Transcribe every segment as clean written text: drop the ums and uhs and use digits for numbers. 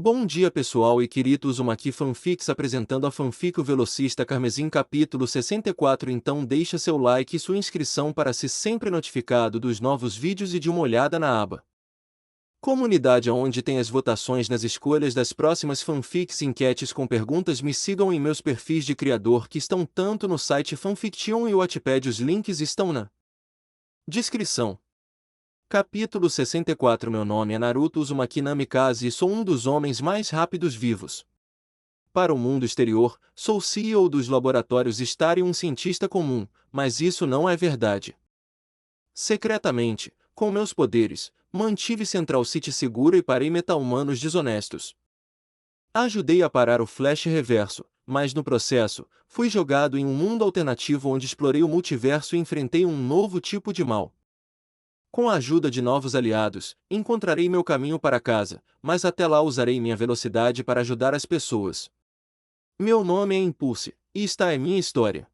Bom dia pessoal e queridos, uma aqui fanfics apresentando a fanfic O Velocista Carmesim capítulo 64. Então deixa seu like e sua inscrição para ser sempre notificado dos novos vídeos e de uma olhada na aba Comunidade, onde tem as votações nas escolhas das próximas fanfics e enquetes com perguntas. Me sigam em meus perfis de criador que estão tanto no site Fanfiction e o Wattpad, os links estão na descrição. Capítulo 64. Meu nome é Naruto Uzumaki Namikaze e sou um dos homens mais rápidos vivos. Para o mundo exterior, sou CEO dos laboratórios Star e um cientista comum, mas isso não é verdade. Secretamente, com meus poderes, mantive Central City segura e parei meta-humanos desonestos. Ajudei a parar o Flash Reverso, mas no processo, fui jogado em um mundo alternativo onde explorei o multiverso e enfrentei um novo tipo de mal. Com a ajuda de novos aliados, encontrarei meu caminho para casa, mas até lá usarei minha velocidade para ajudar as pessoas. Meu nome é Impulse, e esta é minha história.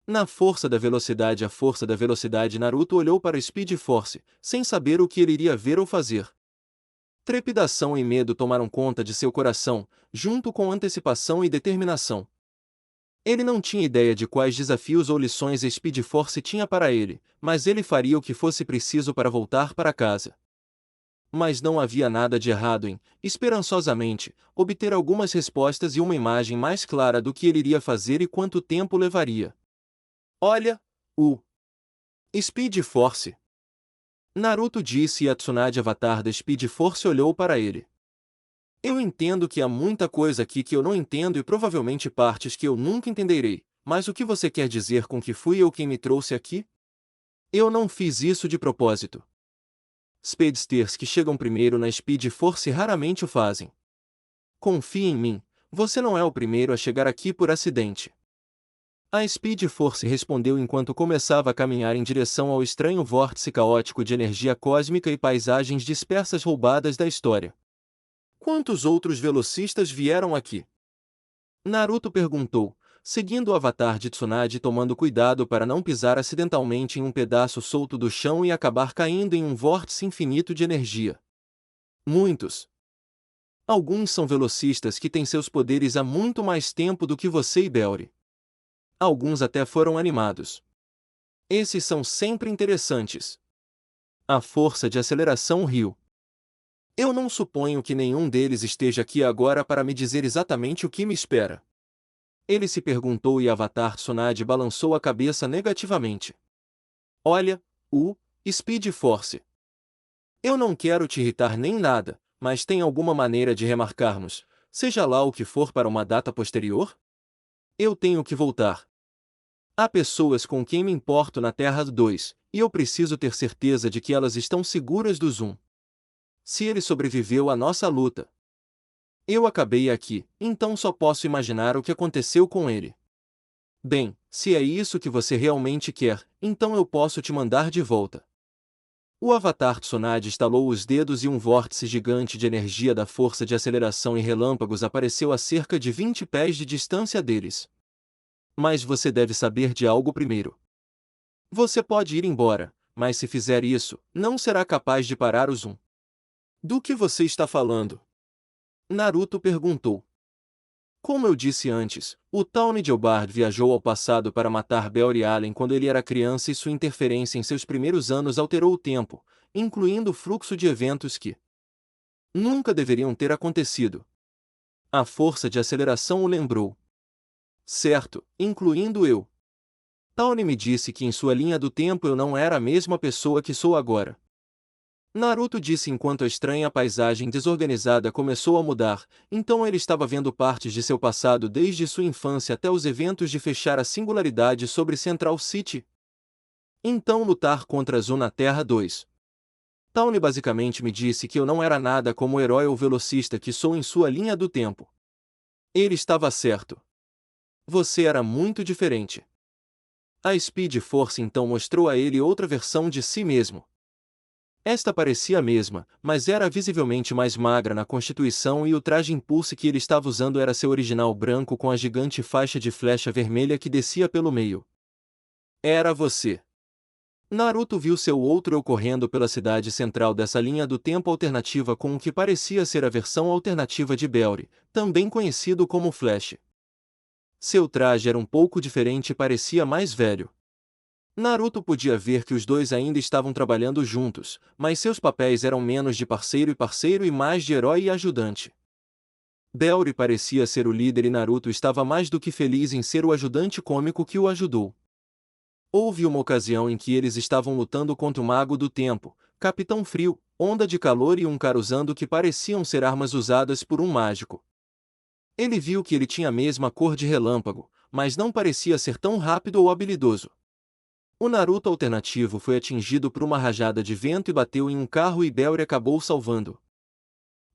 Na força da velocidade, a força da velocidade, Naruto olhou para Speed Force, sem saber o que ele iria ver ou fazer. Trepidação e medo tomaram conta de seu coração, junto com antecipação e determinação. Ele não tinha ideia de quais desafios ou lições a Speed Force tinha para ele, mas ele faria o que fosse preciso para voltar para casa. Mas não havia nada de errado em, esperançosamente, obter algumas respostas e uma imagem mais clara do que ele iria fazer e quanto tempo levaria. Olha, o Speed Force. Naruto disse e a Tsunade Avatar da Speed Force olhou para ele. Eu entendo que há muita coisa aqui que eu não entendo e provavelmente partes que eu nunca entenderei, mas o que você quer dizer com que fui eu quem me trouxe aqui? Eu não fiz isso de propósito. Speedsters que chegam primeiro na Speed Force raramente o fazem. Confie em mim, você não é o primeiro a chegar aqui por acidente. A Speed Force respondeu enquanto começava a caminhar em direção ao estranho vórtice caótico de energia cósmica e paisagens dispersas roubadas da história. Quantos outros velocistas vieram aqui? Naruto perguntou, seguindo o avatar de Tsunade, tomando cuidado para não pisar acidentalmente em um pedaço solto do chão e acabar caindo em um vórtice infinito de energia. Muitos. Alguns são velocistas que têm seus poderes há muito mais tempo do que você e Belry. Alguns até foram animados. Esses são sempre interessantes. A força de aceleração riu. Eu não suponho que nenhum deles esteja aqui agora para me dizer exatamente o que me espera. Ele se perguntou e Avatar Tsunade balançou a cabeça negativamente. Olha, o Speed Force. Eu não quero te irritar nem nada, mas tem alguma maneira de remarcarmos, seja lá o que for, para uma data posterior? Eu tenho que voltar. Há pessoas com quem me importo na Terra 2, e eu preciso ter certeza de que elas estão seguras do Zoom. Se ele sobreviveu à nossa luta, eu acabei aqui, então só posso imaginar o que aconteceu com ele. Bem, se é isso que você realmente quer, então eu posso te mandar de volta. O Avatar Tsunade estalou os dedos e um vórtice gigante de energia da força de aceleração e relâmpagos apareceu a cerca de 20 pés de distância deles. Mas você deve saber de algo primeiro. Você pode ir embora, mas se fizer isso, não será capaz de parar o Zoom. Do que você está falando? Naruto perguntou. Como eu disse antes, o Tawny Gilbard viajou ao passado para matar Belry Allen quando ele era criança e sua interferência em seus primeiros anos alterou o tempo, incluindo o fluxo de eventos que nunca deveriam ter acontecido. A força de aceleração o lembrou. Certo, incluindo eu. Tawny me disse que em sua linha do tempo eu não era a mesma pessoa que sou agora. Naruto disse enquanto a estranha paisagem desorganizada começou a mudar, então ele estava vendo partes de seu passado desde sua infância até os eventos de fechar a singularidade sobre Central City. Então lutar contra Zu na Terra 2. Tawny basicamente me disse que eu não era nada como o herói ou velocista que sou em sua linha do tempo. Ele estava certo. Você era muito diferente. A Speed Force então mostrou a ele outra versão de si mesmo. Esta parecia a mesma, mas era visivelmente mais magra na constituição e o traje Impulse que ele estava usando era seu original branco com a gigante faixa de flecha vermelha que descia pelo meio. Era você. Naruto viu seu outro eu correndo pela cidade central dessa linha do tempo alternativa com o que parecia ser a versão alternativa de Belry, também conhecido como Flash. Seu traje era um pouco diferente e parecia mais velho. Naruto podia ver que os dois ainda estavam trabalhando juntos, mas seus papéis eram menos de parceiro e mais de herói e ajudante. Belry parecia ser o líder e Naruto estava mais do que feliz em ser o ajudante cômico que o ajudou. Houve uma ocasião em que eles estavam lutando contra o Mago do Tempo, Capitão Frio, Onda de Calor e um cara usando que pareciam ser armas usadas por um mágico. Ele viu que ele tinha a mesma cor de relâmpago, mas não parecia ser tão rápido ou habilidoso. O Naruto alternativo foi atingido por uma rajada de vento e bateu em um carro e Belry acabou salvando.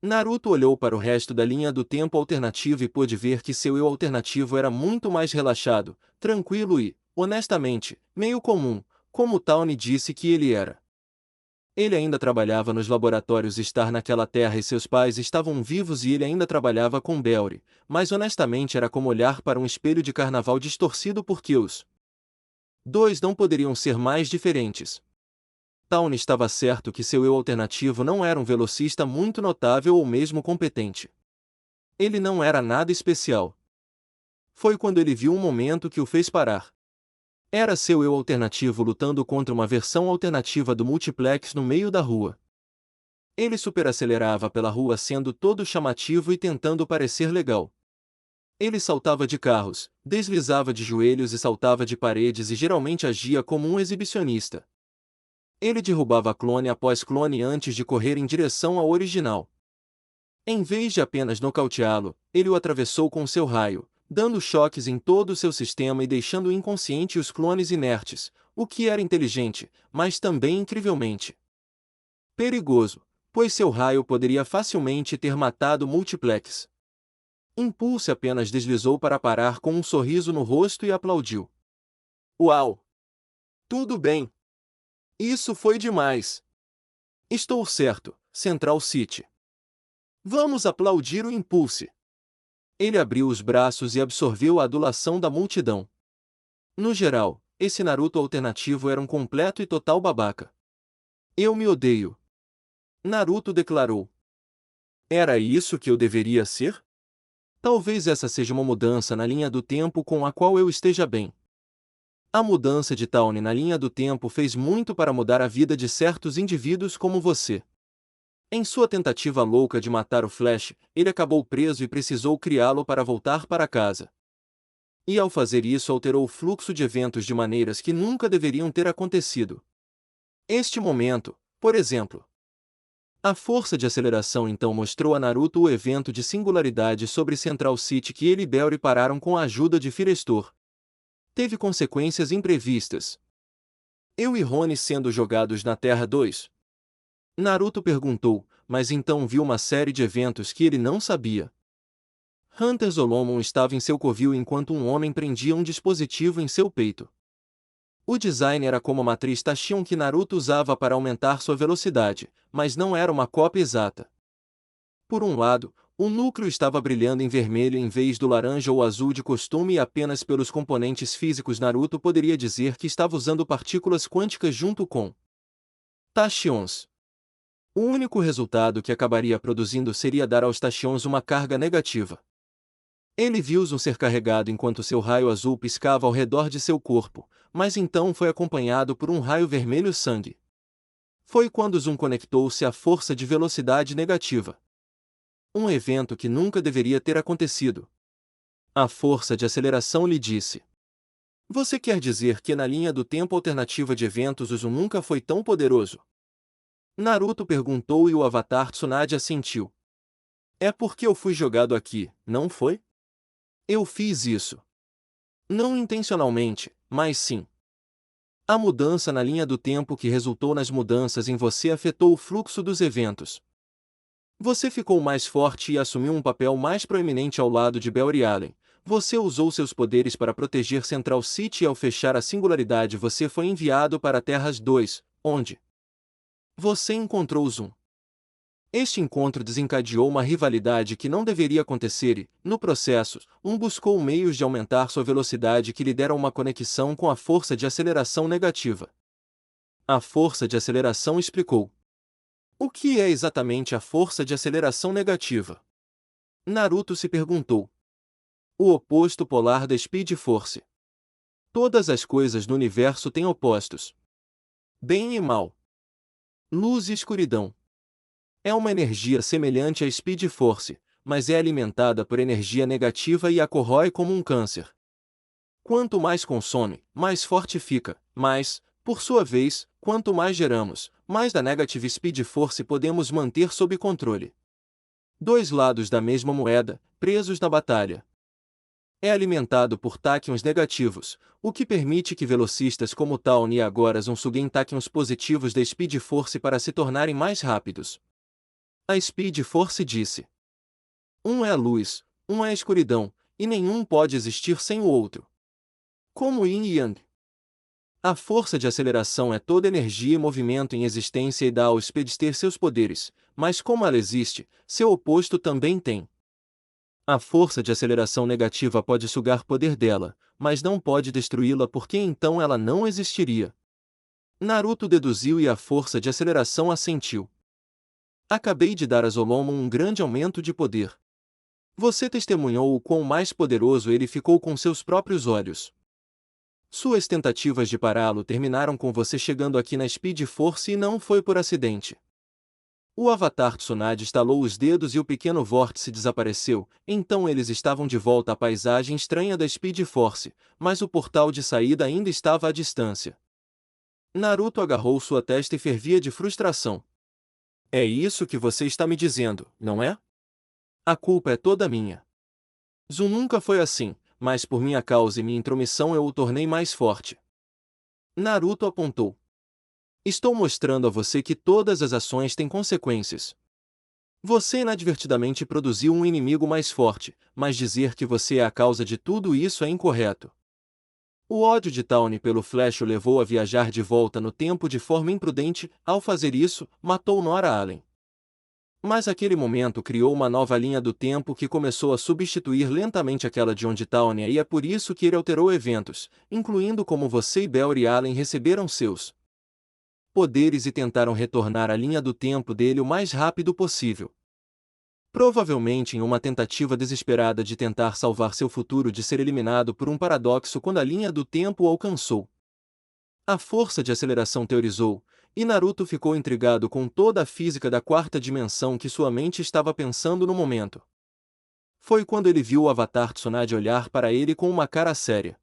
Naruto olhou para o resto da linha do tempo alternativo e pôde ver que seu eu alternativo era muito mais relaxado, tranquilo e, honestamente, meio comum, como Tawny disse que ele era. Ele ainda trabalhava nos laboratórios Star naquela terra e seus pais estavam vivos e ele ainda trabalhava com Belry, mas honestamente era como olhar para um espelho de carnaval distorcido porque os dois não poderiam ser mais diferentes. Tawny estava certo que seu eu alternativo não era um velocista muito notável ou mesmo competente. Ele não era nada especial. Foi quando ele viu um momento que o fez parar. Era seu eu alternativo lutando contra uma versão alternativa do multiplex no meio da rua. Ele superacelerava pela rua sendo todo chamativo e tentando parecer legal. Ele saltava de carros, deslizava de joelhos e saltava de paredes e geralmente agia como um exibicionista. Ele derrubava clone após clone antes de correr em direção ao original. Em vez de apenas nocauteá-lo, ele o atravessou com seu raio, dando choques em todo o seu sistema e deixando inconsciente os clones inertes, o que era inteligente, mas também incrivelmente perigoso, pois seu raio poderia facilmente ter matado Multiplex. Impulse apenas deslizou para parar com um sorriso no rosto e aplaudiu. Uau! Tudo bem! Isso foi demais! Estou certo, Central City. Vamos aplaudir o Impulse! Ele abriu os braços e absorveu a adulação da multidão. No geral, esse Naruto alternativo era um completo e total babaca. Eu me odeio. Naruto declarou. Era isso que eu deveria ser? Talvez essa seja uma mudança na linha do tempo com a qual eu esteja bem. A mudança de Tawny na linha do tempo fez muito para mudar a vida de certos indivíduos como você. Em sua tentativa louca de matar o Flash, ele acabou preso e precisou criá-lo para voltar para casa. E ao fazer isso alterou o fluxo de eventos de maneiras que nunca deveriam ter acontecido. Este momento, por exemplo. A força de aceleração então mostrou a Naruto o evento de singularidade sobre Central City que ele e Belry pararam com a ajuda de Firestor. Teve consequências imprevistas. Eu e Rony sendo jogados na Terra 2. Naruto perguntou, mas então viu uma série de eventos que ele não sabia. Hunter Solomon estava em seu covil enquanto um homem prendia um dispositivo em seu peito. O design era como a matriz Tachyon que Naruto usava para aumentar sua velocidade, mas não era uma cópia exata. Por um lado, o núcleo estava brilhando em vermelho em vez do laranja ou azul de costume e apenas pelos componentes físicos Naruto poderia dizer que estava usando partículas quânticas junto com Tachyons. O único resultado que acabaria produzindo seria dar aos Tachyons uma carga negativa. Ele viu Zoom ser carregado enquanto seu raio azul piscava ao redor de seu corpo, mas então foi acompanhado por um raio vermelho sangue. Foi quando Zoom conectou-se à força de velocidade negativa. Um evento que nunca deveria ter acontecido. A força de aceleração lhe disse. Você quer dizer que na linha do tempo alternativa de eventos o Zoom nunca foi tão poderoso? Naruto perguntou e o Avatar Tsunade assentiu. É porque eu fui jogado aqui, não foi? Eu fiz isso. Não intencionalmente, mas sim. A mudança na linha do tempo que resultou nas mudanças em você afetou o fluxo dos eventos. Você ficou mais forte e assumiu um papel mais proeminente ao lado de Belry Allen. Você usou seus poderes para proteger Central City e ao fechar a singularidade você foi enviado para Terras 2, onde você encontrou Zoom. Este encontro desencadeou uma rivalidade que não deveria acontecer e, no processo, buscou meios de aumentar sua velocidade que lhe deram uma conexão com a força de aceleração negativa. A força de aceleração explicou. O que é exatamente a força de aceleração negativa? Naruto se perguntou. O oposto polar da Speed Force. Todas as coisas no universo têm opostos. Bem e mal. Luz e escuridão. É uma energia semelhante à Speed Force, mas é alimentada por energia negativa e a corrói como um câncer. Quanto mais consome, mais forte fica, mas, por sua vez, quanto mais geramos, mais da Negative Speed Force podemos manter sob controle. Dois lados da mesma moeda, presos na batalha. É alimentado por táquions negativos, o que permite que velocistas como Tawny e Agorazon suguem táquions positivos da Speed Force para se tornarem mais rápidos. A Speed Force disse: um é a luz, um é a escuridão, e nenhum pode existir sem o outro. Como Yin e Yang. A força de aceleração é toda energia e movimento em existência e dá ao Speedster seus poderes, mas como ela existe, seu oposto também tem. A força de aceleração negativa pode sugar poder dela, mas não pode destruí-la porque então ela não existiria. Naruto deduziu e a força de aceleração assentiu. Acabei de dar a Zolomon um grande aumento de poder. Você testemunhou o quão mais poderoso ele ficou com seus próprios olhos. Suas tentativas de pará-lo terminaram com você chegando aqui na Speed Force e não foi por acidente. O Avatar Tsunade estalou os dedos e o pequeno vórtice desapareceu, então eles estavam de volta à paisagem estranha da Speed Force, mas o portal de saída ainda estava à distância. Naruto agarrou sua testa e fervia de frustração. É isso que você está me dizendo, não é? A culpa é toda minha. Zu nunca foi assim, mas por minha causa e minha intromissão eu o tornei mais forte. Naruto apontou. Estou mostrando a você que todas as ações têm consequências. Você inadvertidamente produziu um inimigo mais forte, mas dizer que você é a causa de tudo isso é incorreto. O ódio de Tawny pelo Flash o levou a viajar de volta no tempo de forma imprudente, ao fazer isso, matou Nora Allen. Mas aquele momento criou uma nova linha do tempo que começou a substituir lentamente aquela de onde Tawny e é por isso que ele alterou eventos, incluindo como você e Bell e Allen receberam seus poderes e tentaram retornar à linha do tempo dele o mais rápido possível. Provavelmente em uma tentativa desesperada de tentar salvar seu futuro de ser eliminado por um paradoxo quando a linha do tempo o alcançou. A força de aceleração teorizou, e Naruto ficou intrigado com toda a física da quarta dimensão que sua mente estava pensando no momento. Foi quando ele viu o Avatar Tsunade olhar para ele com uma cara séria.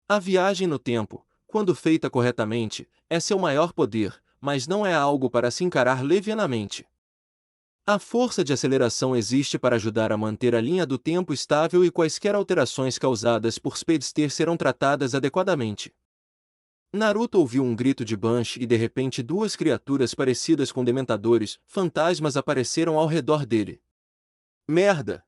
A viagem no tempo, quando feita corretamente, é seu maior poder, mas não é algo para se encarar levianamente. A força de aceleração existe para ajudar a manter a linha do tempo estável e quaisquer alterações causadas por Speedster serão tratadas adequadamente. Naruto ouviu um grito de Banshee e de repente duas criaturas parecidas com dementadores, fantasmas apareceram ao redor dele. Merda!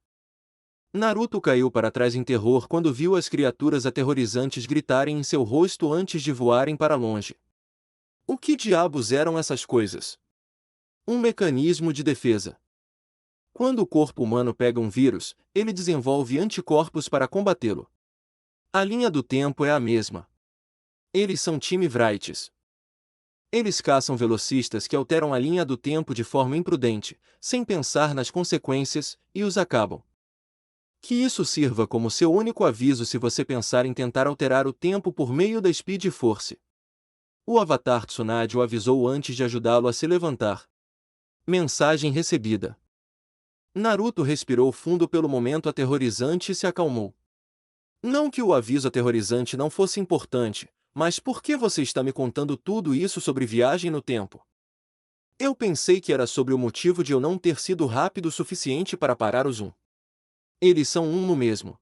Naruto caiu para trás em terror quando viu as criaturas aterrorizantes gritarem em seu rosto antes de voarem para longe. O que diabos eram essas coisas? Um mecanismo de defesa. Quando o corpo humano pega um vírus, ele desenvolve anticorpos para combatê-lo. A linha do tempo é a mesma. Eles são time Vrights. Eles caçam velocistas que alteram a linha do tempo de forma imprudente, sem pensar nas consequências, e os acabam. Que isso sirva como seu único aviso se você pensar em tentar alterar o tempo por meio da Speed Force. O Avatar Tsunade o avisou antes de ajudá-lo a se levantar. Mensagem recebida. Naruto respirou fundo pelo momento aterrorizante e se acalmou. Não que o aviso aterrorizante não fosse importante, mas por que você está me contando tudo isso sobre viagem no tempo? Eu pensei que era sobre o motivo de eu não ter sido rápido o suficiente para parar o Zoom. Eles são um no mesmo.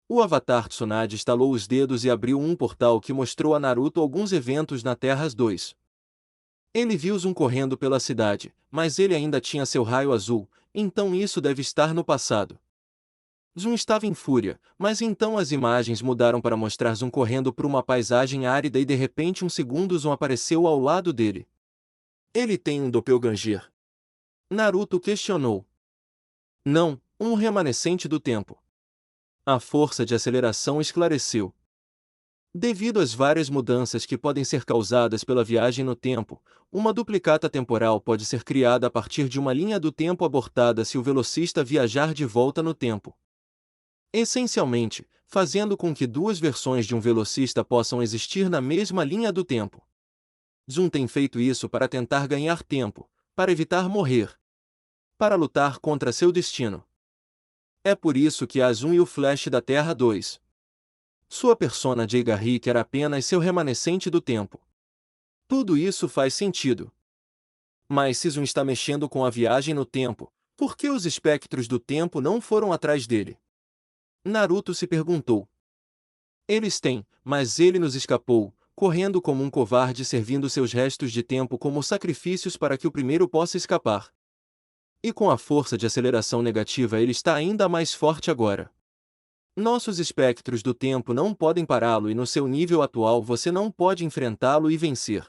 O Avatar Tsunade estalou os dedos e abriu um portal que mostrou a Naruto alguns eventos na Terra 2. Ele viu Zoom correndo pela cidade, mas ele ainda tinha seu raio azul, então isso deve estar no passado. Zoom estava em fúria, mas então as imagens mudaram para mostrar Zoom correndo por uma paisagem árida e de repente um segundo Zoom apareceu ao lado dele. Ele tem um doppelganger? Naruto questionou. Não, um remanescente do tempo. A força de aceleração esclareceu. Devido às várias mudanças que podem ser causadas pela viagem no tempo, uma duplicata temporal pode ser criada a partir de uma linha do tempo abortada se o velocista viajar de volta no tempo. Essencialmente, fazendo com que duas versões de um velocista possam existir na mesma linha do tempo. Zoom tem feito isso para tentar ganhar tempo, para evitar morrer, para lutar contra seu destino. É por isso que há Zoom e o Flash da Terra 2. Sua persona Jay Garrick era apenas seu remanescente do tempo. Tudo isso faz sentido. Mas se Zoom está mexendo com a viagem no tempo, por que os espectros do tempo não foram atrás dele? Naruto se perguntou. Eles têm, mas ele nos escapou, correndo como um covarde servindo seus restos de tempo como sacrifícios para que o primeiro possa escapar. E com a força de aceleração negativa ele está ainda mais forte agora. Nossos espectros do tempo não podem pará-lo e no seu nível atual você não pode enfrentá-lo e vencer.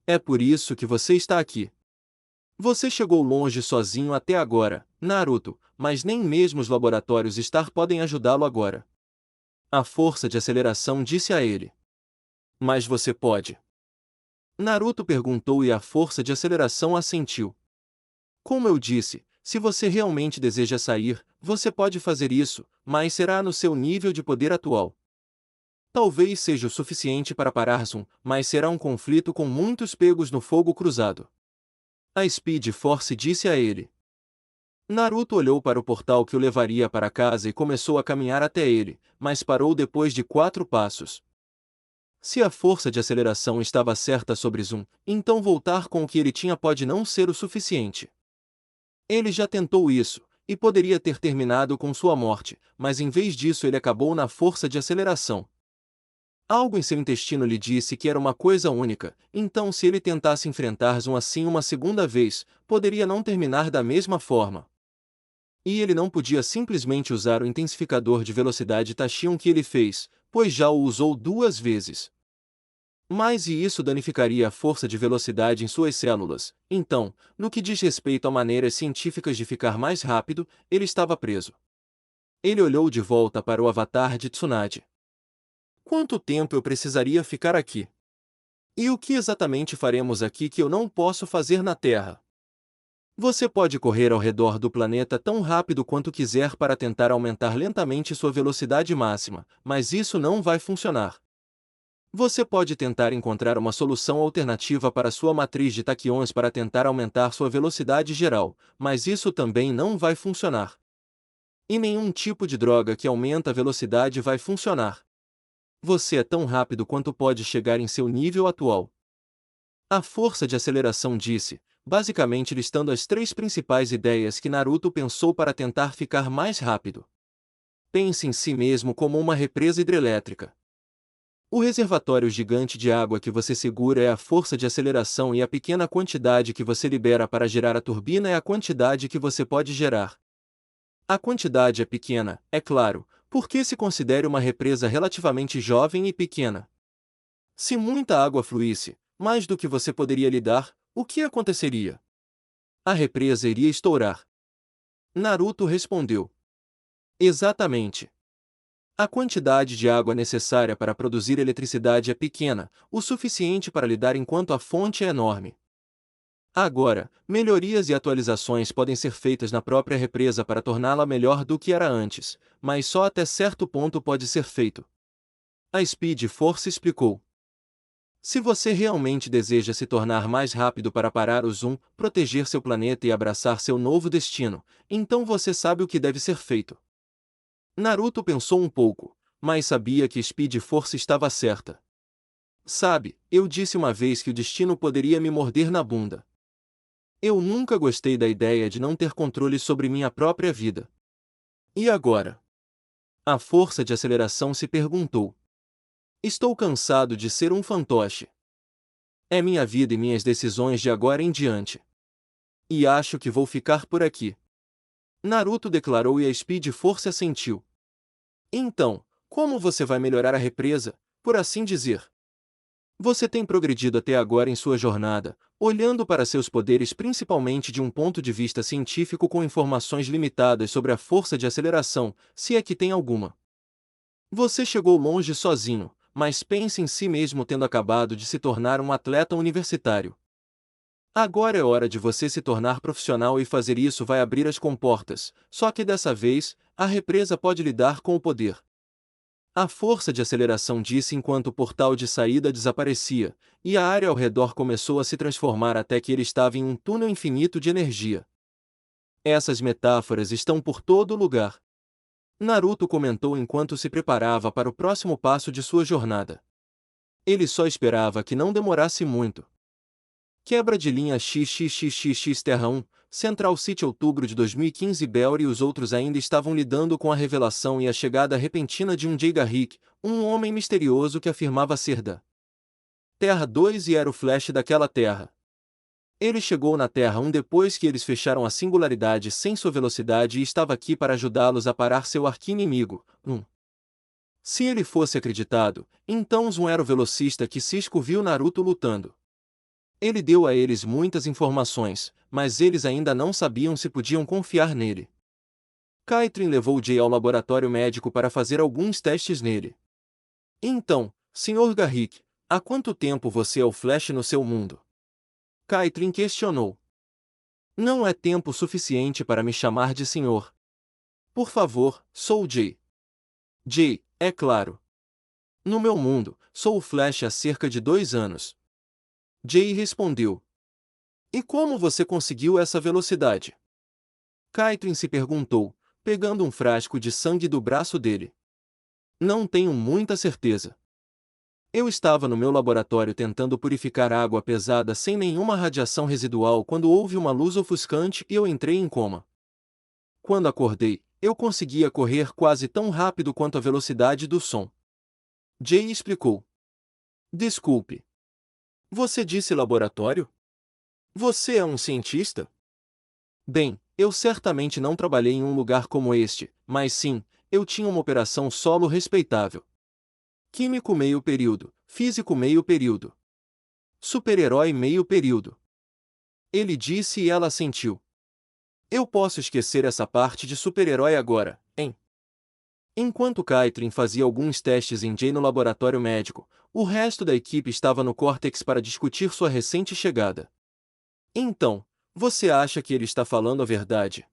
É por isso que você está aqui. Você chegou longe sozinho até agora, Naruto, mas nem mesmo os laboratórios Star podem ajudá-lo agora. A força de aceleração disse a ele. Mas você pode. Naruto perguntou e a força de aceleração assentiu. Como eu disse, se você realmente deseja sair, você pode fazer isso, mas será no seu nível de poder atual. Talvez seja o suficiente para parar Zoom, mas será um conflito com muitos pegos no fogo cruzado. A Speed Force disse a ele. Naruto olhou para o portal que o levaria para casa e começou a caminhar até ele, mas parou depois de 4 passos. Se a força de aceleração estava certa sobre Zoom, então voltar com o que ele tinha pode não ser o suficiente. Ele já tentou isso, e poderia ter terminado com sua morte, mas em vez disso ele acabou na força de aceleração. Algo em seu intestino lhe disse que era uma coisa única, então se ele tentasse enfrentar Zoom assim uma segunda vez, poderia não terminar da mesma forma. E ele não podia simplesmente usar o intensificador de velocidade Tachyon que ele fez, pois já o usou 2 vezes. Mas e isso danificaria a força de velocidade em suas células, então, no que diz respeito a maneiras científicas de ficar mais rápido, ele estava preso. Ele olhou de volta para o avatar de Tsunade. Quanto tempo eu precisaria ficar aqui? E o que exatamente faremos aqui que eu não posso fazer na Terra? Você pode correr ao redor do planeta tão rápido quanto quiser para tentar aumentar lentamente sua velocidade máxima, mas isso não vai funcionar. Você pode tentar encontrar uma solução alternativa para sua matriz de taquions para tentar aumentar sua velocidade geral, mas isso também não vai funcionar. E nenhum tipo de droga que aumenta a velocidade vai funcionar. Você é tão rápido quanto pode chegar em seu nível atual. A força de aceleração disse, basicamente listando as 3 principais ideias que Naruto pensou para tentar ficar mais rápido. Pense em si mesmo como uma represa hidrelétrica. O reservatório gigante de água que você segura é a força de aceleração e a pequena quantidade que você libera para gerar a turbina é a quantidade que você pode gerar. A quantidade é pequena, é claro, porque se considere uma represa relativamente jovem e pequena. Se muita água fluísse, mais do que você poderia lidar, o que aconteceria? A represa iria estourar. Naruto respondeu. Exatamente. A quantidade de água necessária para produzir eletricidade é pequena, o suficiente para lidar enquanto a fonte é enorme. Agora, melhorias e atualizações podem ser feitas na própria represa para torná-la melhor do que era antes, mas só até certo ponto pode ser feito. A Speed Force explicou. Se você realmente deseja se tornar mais rápido para parar o Zoom, proteger seu planeta e abraçar seu novo destino, então você sabe o que deve ser feito. Naruto pensou um pouco, mas sabia que Speed Force estava certa. Sabe, eu disse uma vez que o destino poderia me morder na bunda. Eu nunca gostei da ideia de não ter controle sobre minha própria vida. E agora? A força de aceleração se perguntou. Estou cansado de ser um fantoche. É minha vida e minhas decisões de agora em diante. E acho que vou ficar por aqui. Naruto declarou e a Speed Force assentiu. Então, como você vai melhorar a represa, por assim dizer? Você tem progredido até agora em sua jornada, olhando para seus poderes principalmente de um ponto de vista científico com informações limitadas sobre a força de aceleração, se é que tem alguma. Você chegou longe sozinho, mas pense em si mesmo tendo acabado de se tornar um atleta universitário. Agora é hora de você se tornar profissional e fazer isso vai abrir as comportas, só que dessa vez, a represa pode lidar com o poder. A força de aceleração disse enquanto o portal de saída desaparecia, e a área ao redor começou a se transformar até que ele estava em um túnel infinito de energia. Essas metáforas estão por todo lugar. Naruto comentou enquanto se preparava para o próximo passo de sua jornada. Ele só esperava que não demorasse muito. Quebra de linha XXXXX Terra 1, Central City outubro de 2015 Belry e os outros ainda estavam lidando com a revelação e a chegada repentina de um Jay Garrick, um homem misterioso que afirmava ser da Terra 2 e era o Flash daquela Terra. Ele chegou na Terra 1 depois que eles fecharam a singularidade sem sua velocidade e estava aqui para ajudá-los a parar seu arqui-inimigo, Se ele fosse acreditado, então Zoom era o velocista que Cisco viu Naruto lutando. Ele deu a eles muitas informações, mas eles ainda não sabiam se podiam confiar nele. Kaitrin levou Jay ao laboratório médico para fazer alguns testes nele. Então, Sr. Garrick, há quanto tempo você é o Flash no seu mundo? Kaitrin questionou. Não é tempo suficiente para me chamar de senhor. Por favor, sou Jay. Jay, é claro. No meu mundo, sou o Flash há cerca de 2 anos. Jay respondeu. E como você conseguiu essa velocidade? Kaitrin se perguntou, pegando um frasco de sangue do braço dele. Não tenho muita certeza. Eu estava no meu laboratório tentando purificar água pesada sem nenhuma radiação residual quando houve uma luz ofuscante e eu entrei em coma. Quando acordei, eu conseguia correr quase tão rápido quanto a velocidade do som. Jay explicou. Desculpe. Você disse laboratório? Você é um cientista? Bem, eu certamente não trabalhei em um lugar como este, mas sim, eu tinha uma operação solo respeitável. Químico meio período, físico meio período. Super-herói meio período. Ele disse e ela assentiu. Eu posso esquecer essa parte de super-herói agora, hein? Enquanto Kaitrin fazia alguns testes em Jay no laboratório médico, o resto da equipe estava no Córtex para discutir sua recente chegada. Então, você acha que ele está falando a verdade?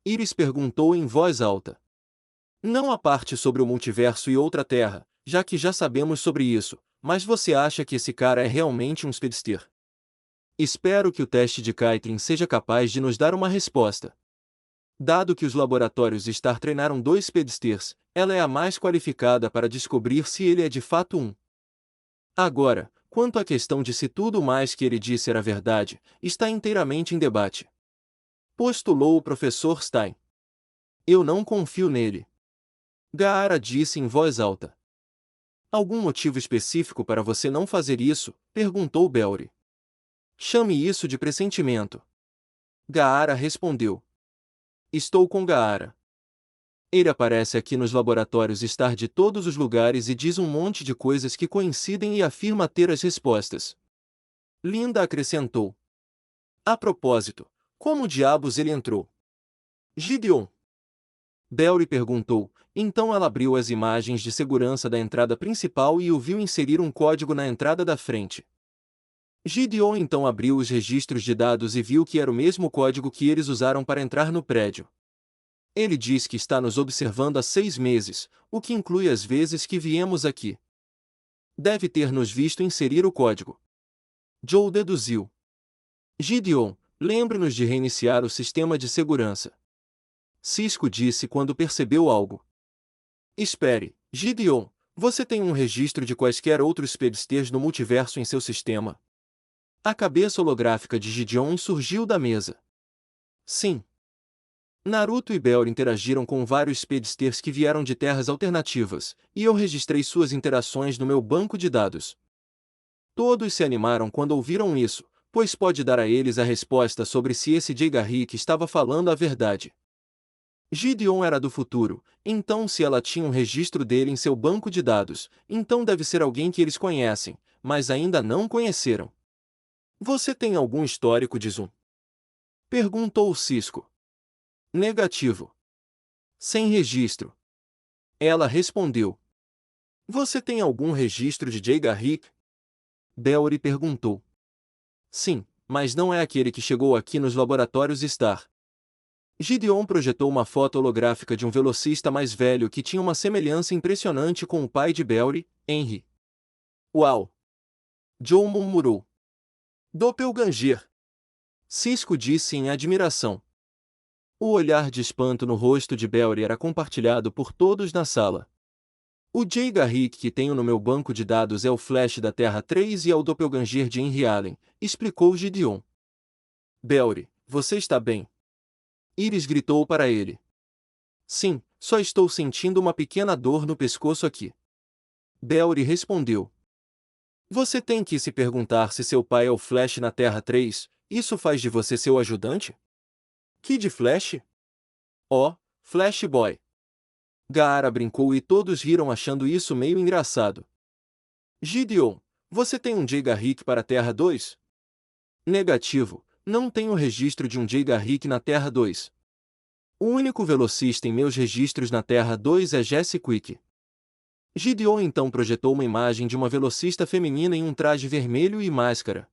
Iris perguntou em voz alta. Não a parte sobre o multiverso e outra terra, já que já sabemos sobre isso, mas você acha que esse cara é realmente um speedster? Espero que o teste de Kaitrin seja capaz de nos dar uma resposta. Dado que os laboratórios Star treinaram 2 speedsters, ela é a mais qualificada para descobrir se ele é de fato um. Agora, quanto à questão de se tudo mais que ele disse era verdade, está inteiramente em debate. Postulou o professor Stein. Eu não confio nele. Gaara disse em voz alta. Algum motivo específico para você não fazer isso? Perguntou Belry. Chame isso de pressentimento. Gaara respondeu. Estou com Gaara. Ele aparece aqui nos laboratórios Star de todos os lugares e diz um monte de coisas que coincidem e afirma ter as respostas. Linda acrescentou. A propósito, como diabos ele entrou? Gideon. Belry perguntou, então ela abriu as imagens de segurança da entrada principal e o viu inserir um código na entrada da frente. Gideon então abriu os registros de dados e viu que era o mesmo código que eles usaram para entrar no prédio. Ele diz que está nos observando há 6 meses, o que inclui as vezes que viemos aqui. Deve ter nos visto inserir o código. Joe deduziu. Gideon, lembre-nos de reiniciar o sistema de segurança. Cisco disse quando percebeu algo. Espere, Gideon, você tem um registro de quaisquer outros speedsters no multiverso em seu sistema? A cabeça holográfica de Gideon surgiu da mesa. Sim. Naruto e Belry interagiram com vários speedsters que vieram de terras alternativas, e eu registrei suas interações no meu banco de dados. Todos se animaram quando ouviram isso, pois pode dar a eles a resposta sobre se esse Jay Garrick estava falando a verdade. Gideon era do futuro, então se ela tinha um registro dele em seu banco de dados, então deve ser alguém que eles conhecem, mas ainda não conheceram. Você tem algum histórico de Zoom? Perguntou Cisco. Negativo. Sem registro. Ela respondeu. Você tem algum registro de Jay Garrick? Bellry perguntou. Sim, mas não é aquele que chegou aqui nos laboratórios Star. Gideon projetou uma foto holográfica de um velocista mais velho que tinha uma semelhança impressionante com o pai de Bellry, Henry. Uau! Joe murmurou. Doppelganger! Cisco disse em admiração. O olhar de espanto no rosto de Bellry era compartilhado por todos na sala. O Jay Garrick que tenho no meu banco de dados é o Flash da Terra 3 e é o Doppelganger de Henry Allen, explicou Gideon. Bellry, você está bem? Iris gritou para ele. Sim, só estou sentindo uma pequena dor no pescoço aqui. Bellry respondeu. Você tem que se perguntar se seu pai é o Flash na Terra 3, isso faz de você seu ajudante? Kid Flash? Oh, Flash Boy. Gaara brincou e todos riram achando isso meio engraçado. Gideon, você tem um Jay Garrick para a Terra 2? Negativo, não tenho registro de um Jay Garrick na Terra 2. O único velocista em meus registros na Terra 2 é Jessie Quick. Gideon então projetou uma imagem de uma velocista feminina em um traje vermelho e máscara.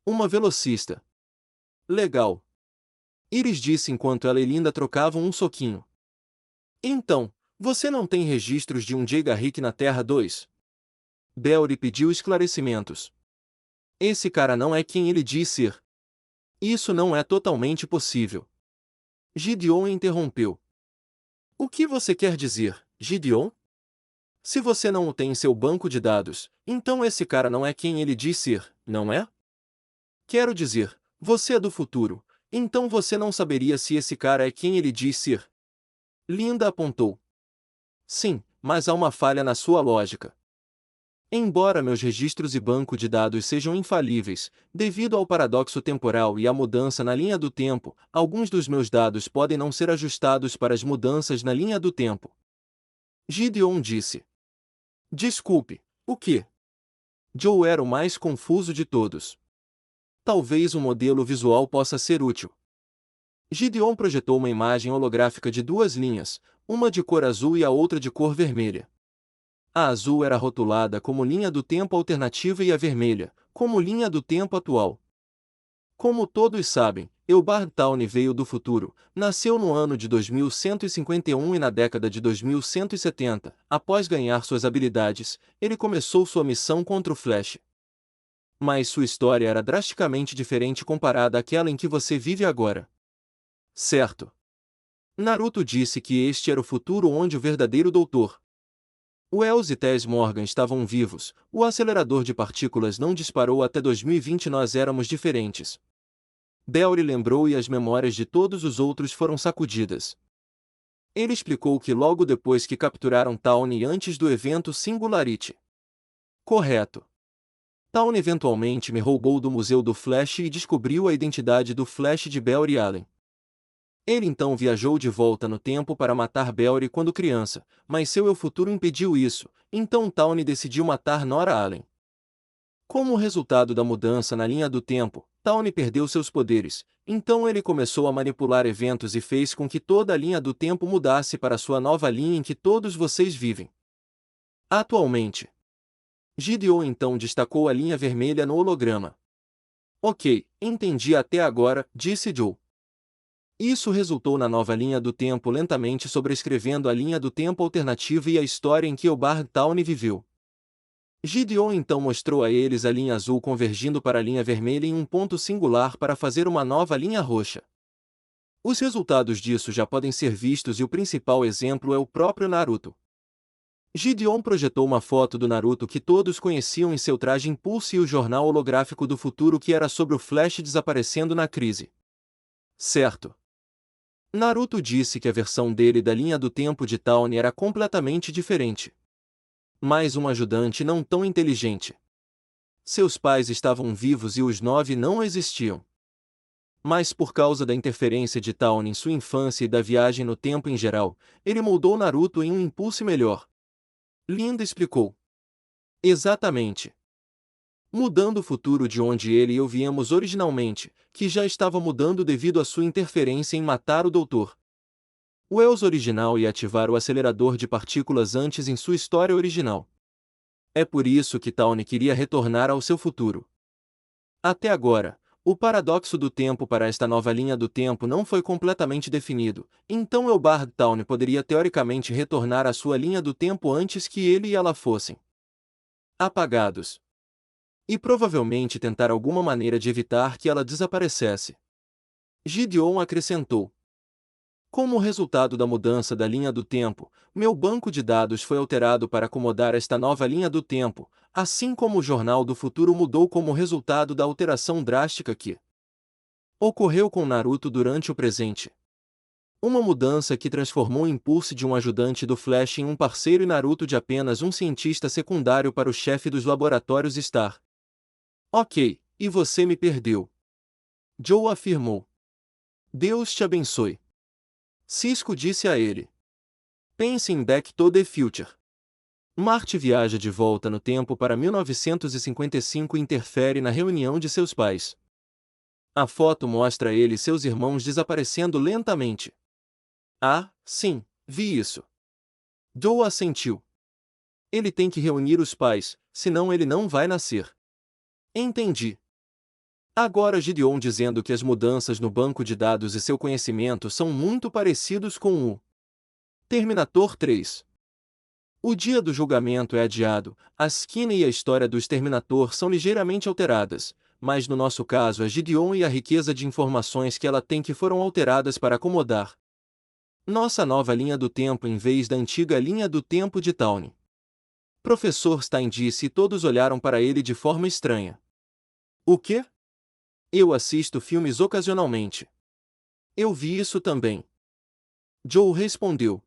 Uma velocista. Legal. Iris disse enquanto ela e Linda trocavam um soquinho. Então, você não tem registros de um Jay Garrick na Terra 2? Bellry pediu esclarecimentos. Esse cara não é quem ele diz ser. Isso não é totalmente possível. Gideon interrompeu. O que você quer dizer, Gideon? Se você não o tem em seu banco de dados, então esse cara não é quem ele diz ser, não é? Quero dizer, você é do futuro, então você não saberia se esse cara é quem ele diz ser. Linda apontou. Sim, mas há uma falha na sua lógica. Embora meus registros e banco de dados sejam infalíveis, devido ao paradoxo temporal e à mudança na linha do tempo, alguns dos meus dados podem não ser ajustados para as mudanças na linha do tempo. Gideon disse. Desculpe, o quê? Joe era o mais confuso de todos. Talvez um modelo visual possa ser útil. Gideon projetou uma imagem holográfica de duas linhas, uma de cor azul e a outra de cor vermelha. A azul era rotulada como linha do tempo alternativa e a vermelha, como linha do tempo atual. Como todos sabem, Eobard Tawny veio do futuro, nasceu no ano de 2151 e na década de 2170, após ganhar suas habilidades, ele começou sua missão contra o Flash. Mas sua história era drasticamente diferente comparada àquela em que você vive agora. Certo. Naruto disse que este era o futuro onde o verdadeiro Dr. Wells e Tess Morgan estavam vivos, o acelerador de partículas não disparou até 2020 e nós éramos diferentes. Bellry lembrou e as memórias de todos os outros foram sacudidas. Ele explicou que logo depois que capturaram Tawny antes do evento Singularity. Correto. Tawny eventualmente me roubou do Museu do Flash e descobriu a identidade do Flash de Bellry Allen. Ele então viajou de volta no tempo para matar Bellry quando criança, mas seu eu futuro impediu isso, então Tawny decidiu matar Nora Allen. Como resultado da mudança na linha do tempo, Tawny perdeu seus poderes, então ele começou a manipular eventos e fez com que toda a linha do tempo mudasse para sua nova linha em que todos vocês vivem. Atualmente. Gideon então destacou a linha vermelha no holograma. Ok, entendi até agora, disse Joe. Isso resultou na nova linha do tempo lentamente sobrescrevendo a linha do tempo alternativa e a história em que Eobard Tawny viveu. Gideon então mostrou a eles a linha azul convergindo para a linha vermelha em um ponto singular para fazer uma nova linha roxa. Os resultados disso já podem ser vistos e o principal exemplo é o próprio Naruto. Gideon projetou uma foto do Naruto que todos conheciam em seu traje Impulse e o jornal holográfico do futuro que era sobre o Flash desaparecendo na crise. Certo. Naruto disse que a versão dele da linha do tempo de Tawny era completamente diferente. Mais um ajudante não tão inteligente. Seus pais estavam vivos e os 9 não existiam. Mas por causa da interferência de Tawny em sua infância e da viagem no tempo em geral, ele moldou Naruto em um impulso melhor. Linda explicou. Exatamente. Mudando o futuro de onde ele e eu viemos originalmente, que já estava mudando devido à sua interferência em matar o Doutor. Wells original e ativar o acelerador de partículas antes em sua história original. É por isso que Tawny queria retornar ao seu futuro. Até agora, o paradoxo do tempo para esta nova linha do tempo não foi completamente definido, então Eobard Tawny poderia teoricamente retornar à sua linha do tempo antes que ele e ela fossem apagados. E provavelmente tentar alguma maneira de evitar que ela desaparecesse. Gideon acrescentou. Como resultado da mudança da linha do tempo, meu banco de dados foi alterado para acomodar esta nova linha do tempo, assim como o Jornal do Futuro mudou como resultado da alteração drástica que ocorreu com Naruto durante o presente. Uma mudança que transformou o Impulse de um ajudante do Flash em um parceiro e Naruto de apenas um cientista secundário para o chefe dos laboratórios Star. Ok, e você me perdeu. Joe afirmou. Deus te abençoe. Cisco disse a ele. Pense em Back to the Future. Marty viaja de volta no tempo para 1955 e interfere na reunião de seus pais. A foto mostra ele e seus irmãos desaparecendo lentamente. Ah, sim, vi isso. Joe assentiu. Ele tem que reunir os pais, senão ele não vai nascer. Entendi. Agora Gideon dizendo que as mudanças no banco de dados e seu conhecimento são muito parecidos com o Terminator 3. O dia do julgamento é adiado, a skin e a história do Exterminator são ligeiramente alteradas, mas no nosso caso é Gideon e a riqueza de informações que ela tem que foram alteradas para acomodar nossa nova linha do tempo em vez da antiga linha do tempo de Tawny. Professor Stein disse e todos olharam para ele de forma estranha. O quê? Eu assisto filmes ocasionalmente. Eu vi isso também. Joe respondeu.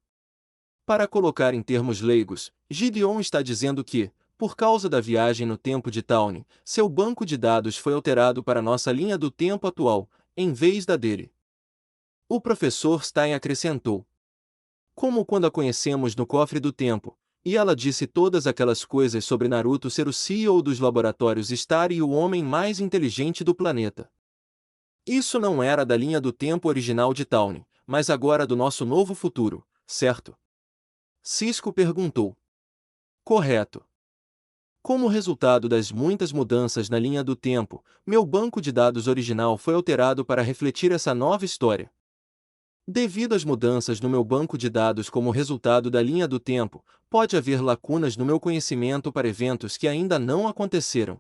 Para colocar em termos leigos, Gideon está dizendo que, por causa da viagem no tempo de Tawny, seu banco de dados foi alterado para nossa linha do tempo atual, em vez da dele. O professor Stein acrescentou. Como quando a conhecemos no cofre do tempo, e ela disse todas aquelas coisas sobre Naruto ser o CEO dos laboratórios Star e o homem mais inteligente do planeta. Isso não era da linha do tempo original de Tawny, mas agora do nosso novo futuro, certo? Cisco perguntou. Correto. Como resultado das muitas mudanças na linha do tempo, meu banco de dados original foi alterado para refletir essa nova história. Devido às mudanças no meu banco de dados como resultado da linha do tempo, pode haver lacunas no meu conhecimento para eventos que ainda não aconteceram.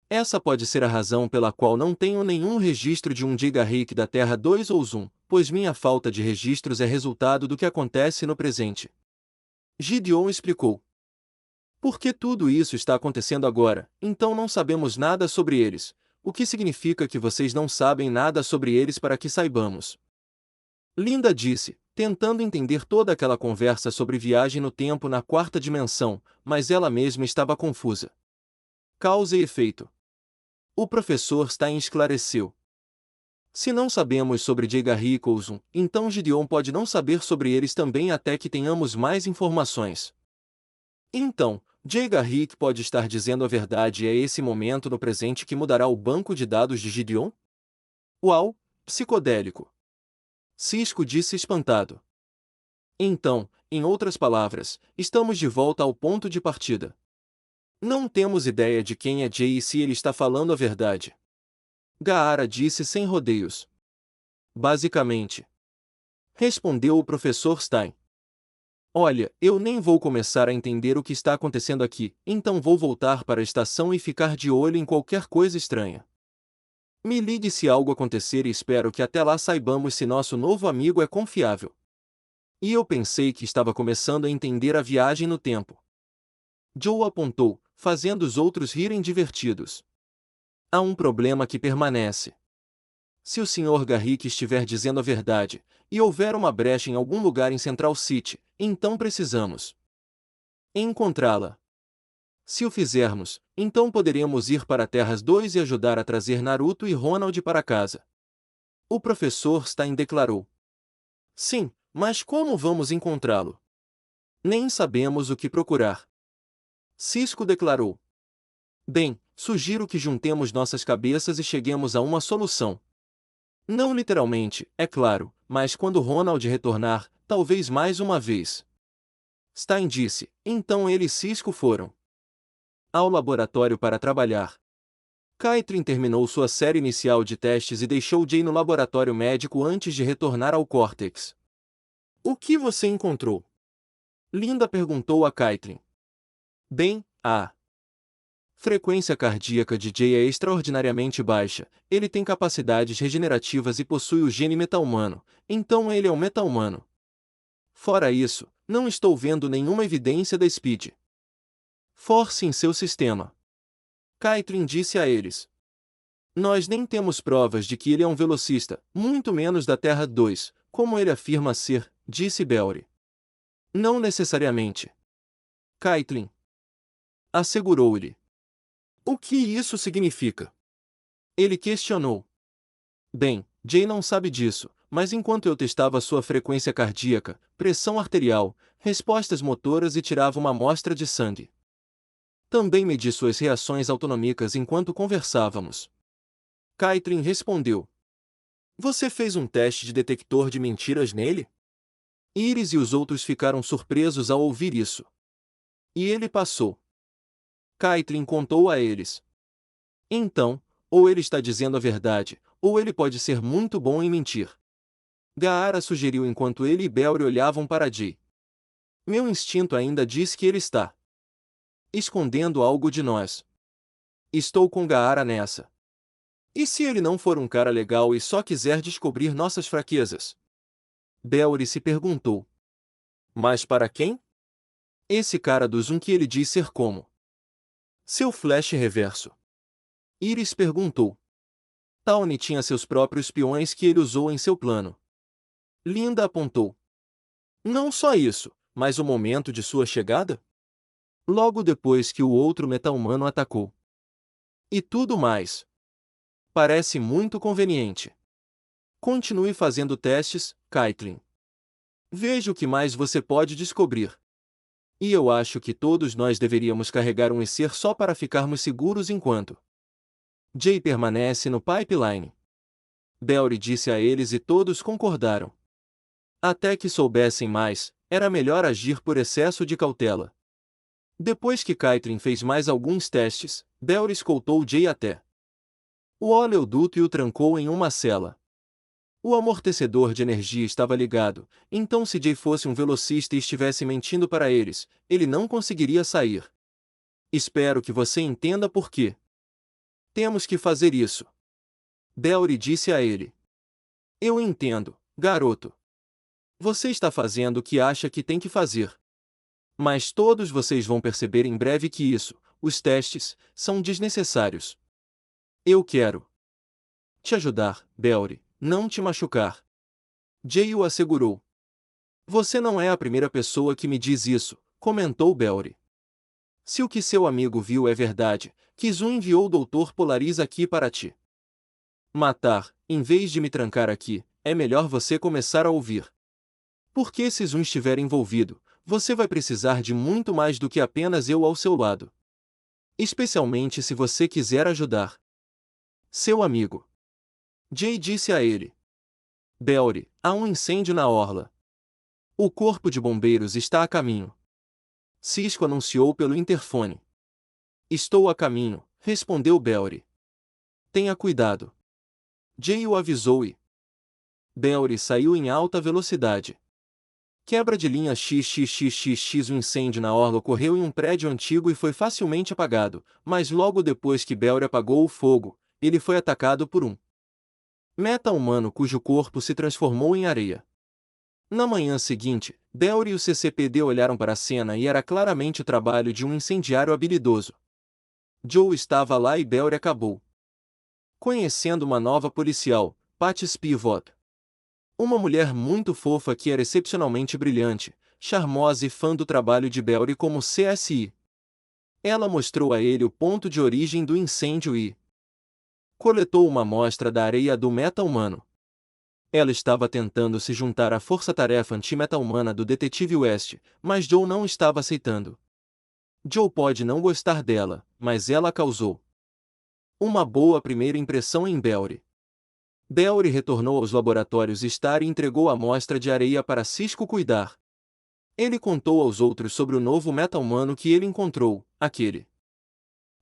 Essa pode ser a razão pela qual não tenho nenhum registro de um Gigahyk da Terra 2 ou Zoom, pois minha falta de registros é resultado do que acontece no presente. Gideon explicou. Porque tudo isso está acontecendo agora, então não sabemos nada sobre eles, o que significa que vocês não sabem nada sobre eles para que saibamos. Linda disse, tentando entender toda aquela conversa sobre viagem no tempo na quarta dimensão, mas ela mesma estava confusa. Causa e efeito. O professor Stein esclareceu. Se não sabemos sobre Gigahyk ou Zoom, então Gideon pode não saber sobre eles também até que tenhamos mais informações. Então, Gigahyk pode estar dizendo a verdade e é esse momento no presente que mudará o banco de dados de Gideon? Uau, psicodélico! Cisco disse espantado. Então, em outras palavras, estamos de volta ao ponto de partida. Não temos ideia de quem é Jay e se ele está falando a verdade. Gaara disse sem rodeios. Basicamente. Respondeu o professor Stein. Olha, eu nem vou começar a entender o que está acontecendo aqui, então vou voltar para a estação e ficar de olho em qualquer coisa estranha. Me ligue se algo acontecer e espero que até lá saibamos se nosso novo amigo é confiável. E eu pensei que estava começando a entender a viagem no tempo. Joe apontou, fazendo os outros rirem divertidos. Há um problema que permanece. Se o Sr. Garrick estiver dizendo a verdade, e houver uma brecha em algum lugar em Central City, então precisamos encontrá-la. Se o fizermos, então poderemos ir para Terras 2 e ajudar a trazer Naruto e Ronald para casa. O professor Stein declarou. Sim, mas como vamos encontrá-lo? Nem sabemos o que procurar. Cisco declarou. Bem, sugiro que juntemos nossas cabeças e cheguemos a uma solução. Não literalmente, é claro, mas quando Ronald retornar, talvez mais uma vez. Stein disse, então ele e Cisco foram ao laboratório para trabalhar. Caitlin terminou sua série inicial de testes e deixou Jay no laboratório médico antes de retornar ao Cortex. O que você encontrou? Linda perguntou a Caitlin. Bem, a frequência cardíaca de Jay é extraordinariamente baixa, ele tem capacidades regenerativas e possui o gene meta-humano, então ele é um meta-humano. Fora isso, não estou vendo nenhuma evidência da Speed Force em seu sistema. Caitlin disse a eles. Nós nem temos provas de que ele é um velocista, muito menos da Terra 2, como ele afirma ser, disse Belry. Não necessariamente. Caitlin assegurou-lhe. O que isso significa? Ele questionou. Bem, Jay não sabe disso, mas enquanto eu testava sua frequência cardíaca, pressão arterial, respostas motoras e tirava uma amostra de sangue. Também medi suas reações autonômicas enquanto conversávamos. Caitlin respondeu. Você fez um teste de detector de mentiras nele? Iris e os outros ficaram surpresos ao ouvir isso. E ele passou. Caitlin contou a eles. Então, ou ele está dizendo a verdade, ou ele pode ser muito bom em mentir. Gaara sugeriu enquanto ele e Belry olhavam para Jay. Meu instinto ainda diz que ele está escondendo algo de nós. Estou com Gaara nessa. E se ele não for um cara legal e só quiser descobrir nossas fraquezas? Belry se perguntou. Mas para quem? Esse cara do Zoom que ele diz ser como? Seu flash reverso. Iris perguntou. Tawny tinha seus próprios peões que ele usou em seu plano. Linda apontou. Não só isso, mas o momento de sua chegada? Logo depois que o outro meta-humano atacou. E tudo mais. Parece muito conveniente. Continue fazendo testes, Caitlin. Veja o que mais você pode descobrir. E eu acho que todos nós deveríamos carregar um IC só para ficarmos seguros enquanto Jay permanece no pipeline. Belry disse a eles e todos concordaram. Até que soubessem mais, era melhor agir por excesso de cautela. Depois que Caitlin fez mais alguns testes, Belry escoltou Jay até o oleoduto e o trancou em uma cela. O amortecedor de energia estava ligado, então se Jay fosse um velocista e estivesse mentindo para eles, ele não conseguiria sair. Espero que você entenda por quê. Temos que fazer isso. Belry disse a ele. Eu entendo, garoto. Você está fazendo o que acha que tem que fazer. Mas todos vocês vão perceber em breve que isso, os testes, são desnecessários. Eu quero te ajudar, Belry, não te machucar. Jay o assegurou. Você não é a primeira pessoa que me diz isso, comentou Belry. Se o que seu amigo viu é verdade, Kizu enviou o Dr. Polariz aqui para te matar, em vez de me trancar aqui, é melhor você começar a ouvir. Porque se Zoom estiver envolvido, você vai precisar de muito mais do que apenas eu ao seu lado. Especialmente se você quiser ajudar seu amigo. Jay disse a ele. Belry, há um incêndio na orla. O corpo de bombeiros está a caminho. Cisco anunciou pelo interfone. Estou a caminho, respondeu Belry. Tenha cuidado. Jay o avisou e Belry saiu em alta velocidade. Quebra de linha XXXXX. O incêndio na orla ocorreu em um prédio antigo e foi facilmente apagado, mas logo depois que Belry apagou o fogo, ele foi atacado por um meta-humano cujo corpo se transformou em areia. Na manhã seguinte, Belry e o CCPD olharam para a cena e era claramente o trabalho de um incendiário habilidoso. Joe estava lá e Belry acabou conhecendo uma nova policial, Patty Spivot. Uma mulher muito fofa que era excepcionalmente brilhante, charmosa e fã do trabalho de Belry como CSI. Ela mostrou a ele o ponto de origem do incêndio e coletou uma amostra da areia do meta-humano. Ela estava tentando se juntar à força-tarefa anti-meta-humana do detetive West, mas Joe não estava aceitando. Joe pode não gostar dela, mas ela causou uma boa primeira impressão em Belry. Bellry retornou aos laboratórios Star e entregou a amostra de areia para Cisco cuidar. Ele contou aos outros sobre o novo meta-humano que ele encontrou, aquele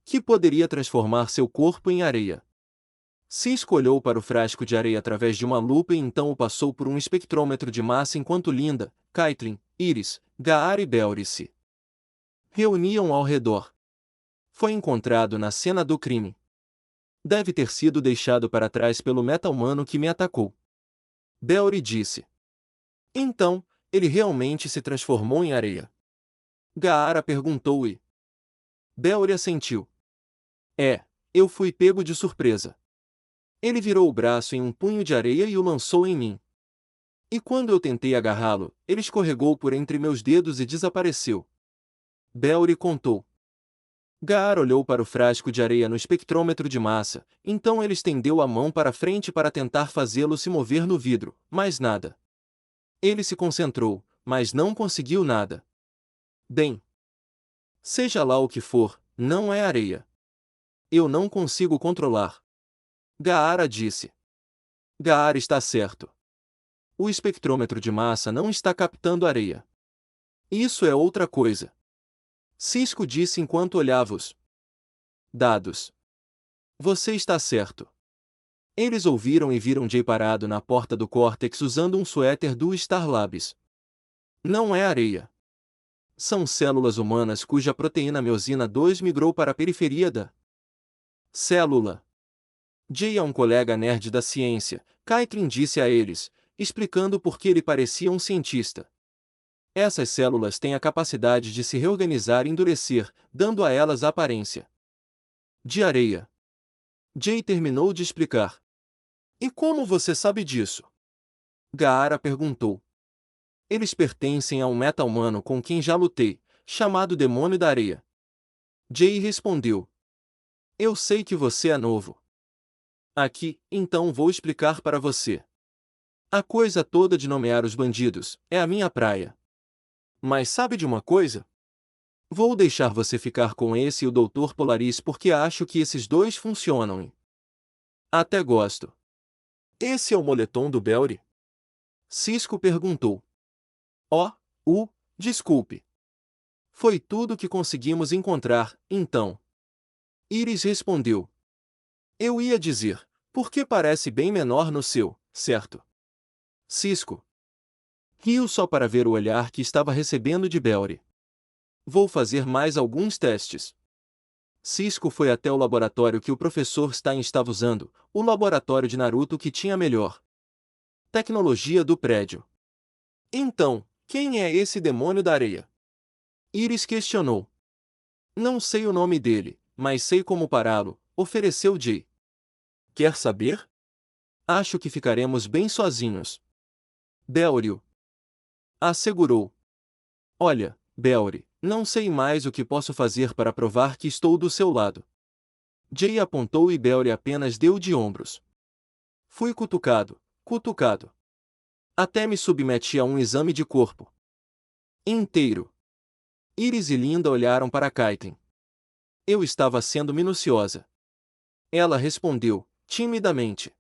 que poderia transformar seu corpo em areia. Cisco olhou para o frasco de areia através de uma lupa e então o passou por um espectrômetro de massa enquanto Linda, Caitlin, Iris, Gaar e Bellry se reuniam ao redor. Foi encontrado na cena do crime. Deve ter sido deixado para trás pelo meta-humano que me atacou. Bellry disse. Então, ele realmente se transformou em areia? Gaara perguntou e Bellry assentiu. Eu fui pego de surpresa. Ele virou o braço em um punho de areia e o lançou em mim. E quando eu tentei agarrá-lo, ele escorregou por entre meus dedos e desapareceu. Bellry contou. Gaar olhou para o frasco de areia no espectrômetro de massa, então ele estendeu a mão para frente para tentar fazê-lo se mover no vidro, mas nada. Ele se concentrou, mas não conseguiu nada. Bem, seja lá o que for, não é areia. Eu não consigo controlar. Gaara disse. Gaar está certo. O espectrômetro de massa não está captando areia. Isso é outra coisa. Cisco disse enquanto olhava os dados. Você está certo. Eles ouviram e viram Jay parado na porta do Cortex usando um suéter do Star Labs. Não é areia. São células humanas cuja proteína miosina 2 migrou para a periferia da célula. Jay é um colega nerd da ciência, Caitlin disse a eles, explicando por que ele parecia um cientista. Essas células têm a capacidade de se reorganizar e endurecer, dando a elas a aparência de areia. Jay terminou de explicar. E como você sabe disso? Gaara perguntou. Eles pertencem a um meta-humano com quem já lutei, chamado Demônio da Areia. Jay respondeu. Eu sei que você é novo. Aqui, então vou explicar para você. A coisa toda de nomear os bandidos é a minha praia. Mas sabe de uma coisa? Vou deixar você ficar com esse e o Dr. Polaris porque acho que esses dois funcionam e até gosto. Esse é o moletom do Bellry? Cisco perguntou. Desculpe. Foi tudo que conseguimos encontrar, então. Iris respondeu. Eu ia dizer, porque parece bem menor no seu, certo? Cisco riu só para ver o olhar que estava recebendo de Bellry. Vou fazer mais alguns testes. Cisco foi até o laboratório que o professor Stein estava usando, o laboratório de Naruto que tinha a melhor tecnologia do prédio. Então, quem é esse demônio da areia? Iris questionou. Não sei o nome dele, mas sei como pará-lo, ofereceu Jay. Quer saber? Acho que ficaremos bem sozinhos. Bellry assegurou. Olha, Bellry, não sei mais o que posso fazer para provar que estou do seu lado. Jay apontou e Bellry apenas deu de ombros. Fui cutucado. Até me submeti a um exame de corpo inteiro. Iris e Linda olharam para Caitlin. Eu estava sendo minuciosa. Ela respondeu, timidamente.